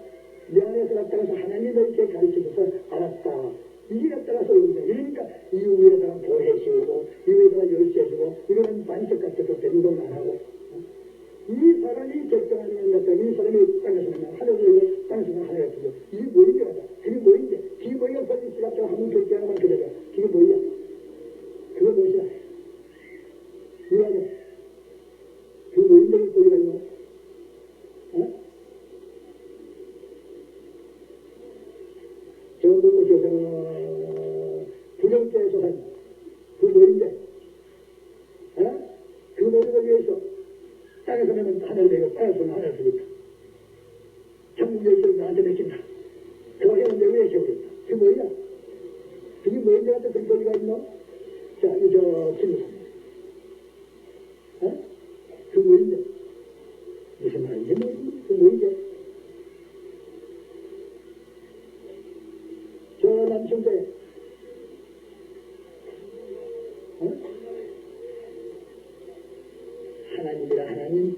내 안에서 갔다가서 하나님을 이렇게 가르쳐줘서 알았다. 이게 갔다가서 이러니까 이 위에다가 보혜 씌우고 이 위에다가 열쇠 주고 이거는 반석 같아서 되는 건 안 이완해. 그 뭐인데 그 소리가 있노? 어? 부정죄 조산 그 뭐인데? 어? 그 뭐를 위해서 땅에서 내면 하늘 내고 땅에서 내면 하늘 주겠다. 천국 열쇠를 나한테 맡긴다. 그 해는 내 위에 세우겠다. 그게 뭐야? 그게 뭐인데 같은 그런 소리가 있노? 자, 이저 김무사. 어? 그 뭐인데? 무슨 말인지 모르겠네. 그 뭐인데? 저 남성대 어? 하나님이라 하나님인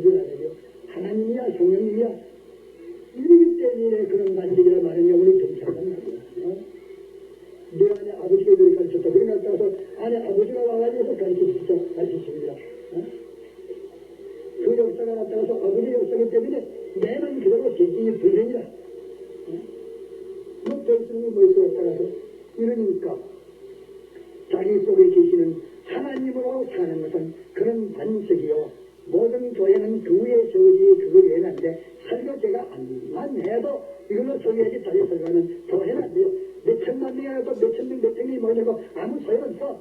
줄 알아요. 하나님이야 성령님이야. 이러기 때문에 그런 만직이라 말은 영혼이 정착한 말이야. 어? 내 안에 아버지가 늘 가르쳤다. 그런 것 따라서 안에 아버지가 와가지고 가르치십니다. 어? 그 역사가 나타나서 아버지의 역사기 때문에 내는 그대로 개인이 불행이라. 뭐 별수는 뭐 있어 따라서 이러니까 자기 속에 계시는 하나님으로 사는 것은 그런 반석이요. 모든 교회는 그 위에 세우지 그거 외에는데 설교 제가 안만 해도 이걸로 설교하지 자기 설교는 더 해는 안 돼요. 몇 천만 명이 하고 몇천 명, 몇백 명이 모이고 아무 소용없어.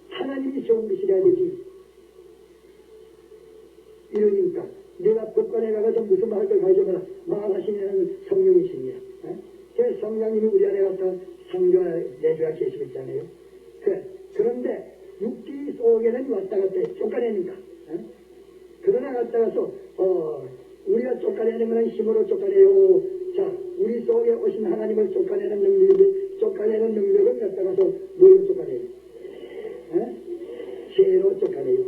하나님이 세운 것이라 되지. 이러니까 내가 법관에 가서 무슨 말을 가져봐라. 말하시는 성령이십니다. 그 성령님이 우리 안에 갖다 성교와 내주가 계시고 있잖아요. 그런데 육지 속에는 왔다 갔다 쫓아내니까. 그러나 갔다 가서 우리가 쫓아내는 것은 힘으로 쫓아내요. 자, 우리 속에 오신 하나님을 쫓아내는 능력인데 쫓아내는 능력은 갔다 가서 뭘로 쫓아내요? 죄로 쫓아내요.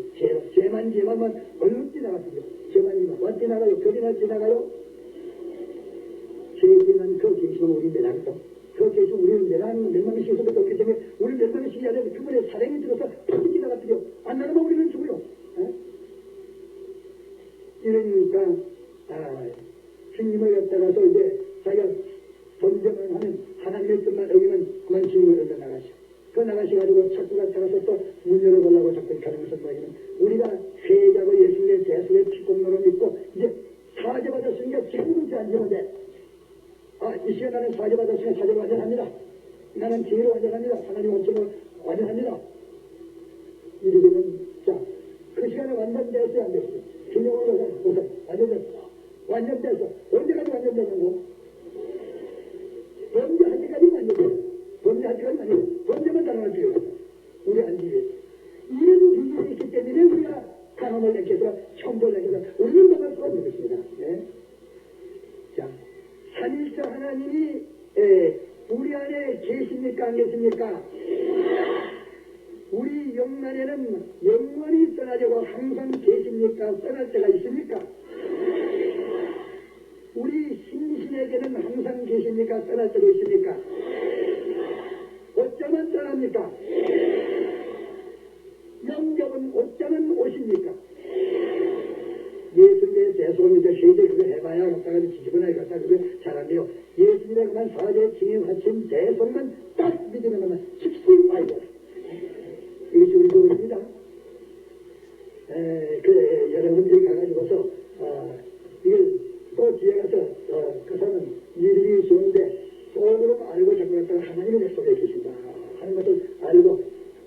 죄만 얼른 지나가시죠. 죄만 와 지나가요. 거리나 지나가요. 죄지만 그 계시면 우리 매달고 그 계시면 우리는 매달하는 몇 명씩 있어도 없기 때문에 우리 몇 명씩이 아니라 그분의 사랑이 들어서 팍 지나갔죠. 안 나가면 우리는 죽어요. 이러니까 주님을 갖다가서 이제 자기가 존재만 하면 하나님의 뜻만 어기면 그만 주님을 얻어 나가시오. 그 나가셔가지고 자꾸 갖다가서 또 문 열어보려고 자꾸 이렇게 하는 것은 뭐냐면 우리가 회개하고 예수님의 대수의 피공로를 믿고 이제 사죄받았으니까 지금은 안지면 돼. 이 시간 나는 사죄받았으니까 사죄를 완전합니다. 나는 죄를 완전합니다. 하나님 원칙을 완전합니다. 이러면 자, 그 시간에 완전됐어요 안 됐어요? 주님으로 보세요. 완전됐어. 완전됐어. 언제까지 완전되냐고? 범죄할 때까지 완전돼. 범죄할 때까지 완전돼. 범죄만 당할 필요가 없어. 우리 안 지게. 이런 비밀이 있기 때문에 우리가 강함을 내켜서 천벌을 내켜서 우리는 넘어갈 수가 없는 것입니다. 자, 삼일째 하나님이 우리 안에 계십니까 안 계십니까? 우리 영안에는 영원히 떠나려고 항상 계십니까? 떠날 때가 있습니까? 우리 신신에게는 항상 계십니까? 떠날 때가 있습니까? 어쩌면 떠납니까? 영접은 어쩌면 오십니까? 예수님의 대소입니다. 세제 그거 해봐야 갖다가 뒤집어놔야 갖다가 그거 잘한대요. 예수님의 그만 사제 증인하신 대소만 딱 믿으면 그만 즉시 와야 돼. 이것이 우리 교회입니다. 여러분들이 가가지고서 이걸 또 뒤에 가서 그 사람은 일이 좋은데 속으로 알고 자꾸 갖다가 하나님이 내 속에 계신다 하는 것을 알고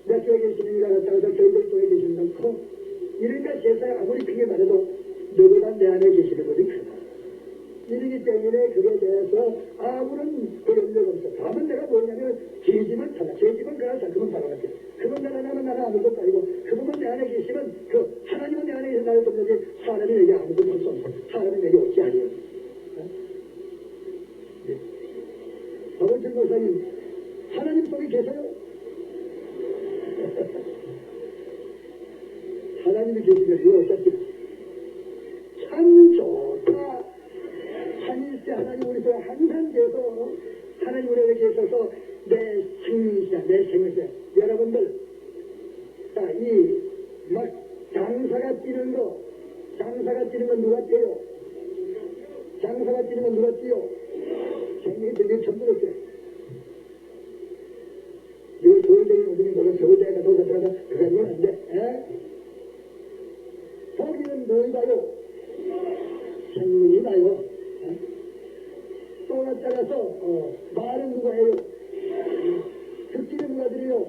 내 속에 계시는 이가 갖다가 저희들 속에 계시는 건 커. 이러니까 세상에 아무리 크게 말해도 너보다 내 안에 계시는 것이 크다. 이러기 때문에 그에 대해서 아무런 염려가 없어. 다만 내가 뭐냐면 죄짐은 찾아. 죄짐은 그냥 그만 살아갈게. 그분 나라면 나는 아무것도 아니고 그분은 내 안에 계시면 그 하나님은 내 안에 계신 나를 돕는지 사람이 내게 아무것도 할 수 없어. 사람이 내게 없지 아니에요. 박원철 목사님 하나님 속에 계세요? 하나님이 계시면 이거 어떻게 참 좋다. 한일째 하나님 우리 속에 항상 계셔서 하나님 우리에게 계셔서 내 생명이시다. 내 생명이시다. 여러분들 자, 이 막 장사가 뛰는 거 누가 뛰어요? 장사가 뛰는 건 누가 뛰어? 생명이 되게 전부 없어요. 이거 좋은 뭐 서울대가 도사들어가 그건 안 돼. 거기는 뭘까요? 생명이다요. 또에 따라서 말은 누가 해요? 듣기는 누가 들어요?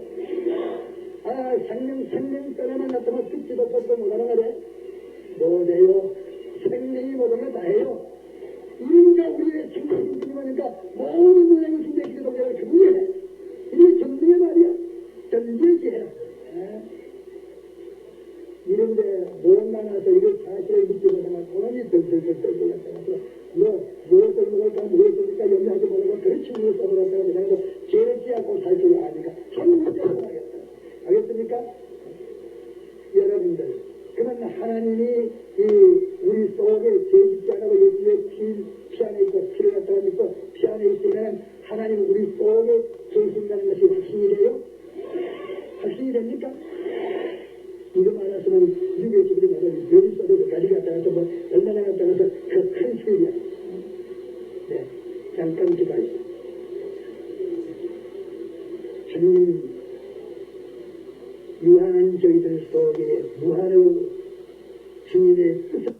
생명 떠나만 나타나면 듣지도 듣도 못하는 거래. 뭐래요? 생명이 모든 걸 다 해요. 이러니까 우리의 생명이 들어가니까 모든 모양의 신대기도 동작을 정리해. 이게 정리의 말이야. 전제지야. 이런데 못 만나서 이걸 사실을 믿지 못하면 돈이 덜덜덜 떨고 나타나서 무엇을 먹을까 무엇을까 염려하지 말고 그렇지 무엇을 먹을까 생각해서 죄를 지하고 살 줄 아니까 천문제로 하겠다. 알겠습니까? 여러분들 그러면 하나님이 우리 속에 죄 짓지 않고 예수의 피 안에 있고 피를 갖다가 믿고 피 안에 있으면 하나님 우리 속에 계신다는 것이 확신이 돼요? 확신이 됩니까? 이거 말았으면 유교 집들이 말하면 몇 있어도 가지 갖다가 좀 얼마나 갖다가 그 큰 소리야. 네, 잠깐 기다려. 주님 유한한 저희들 속에 무한의 주님의 뜻을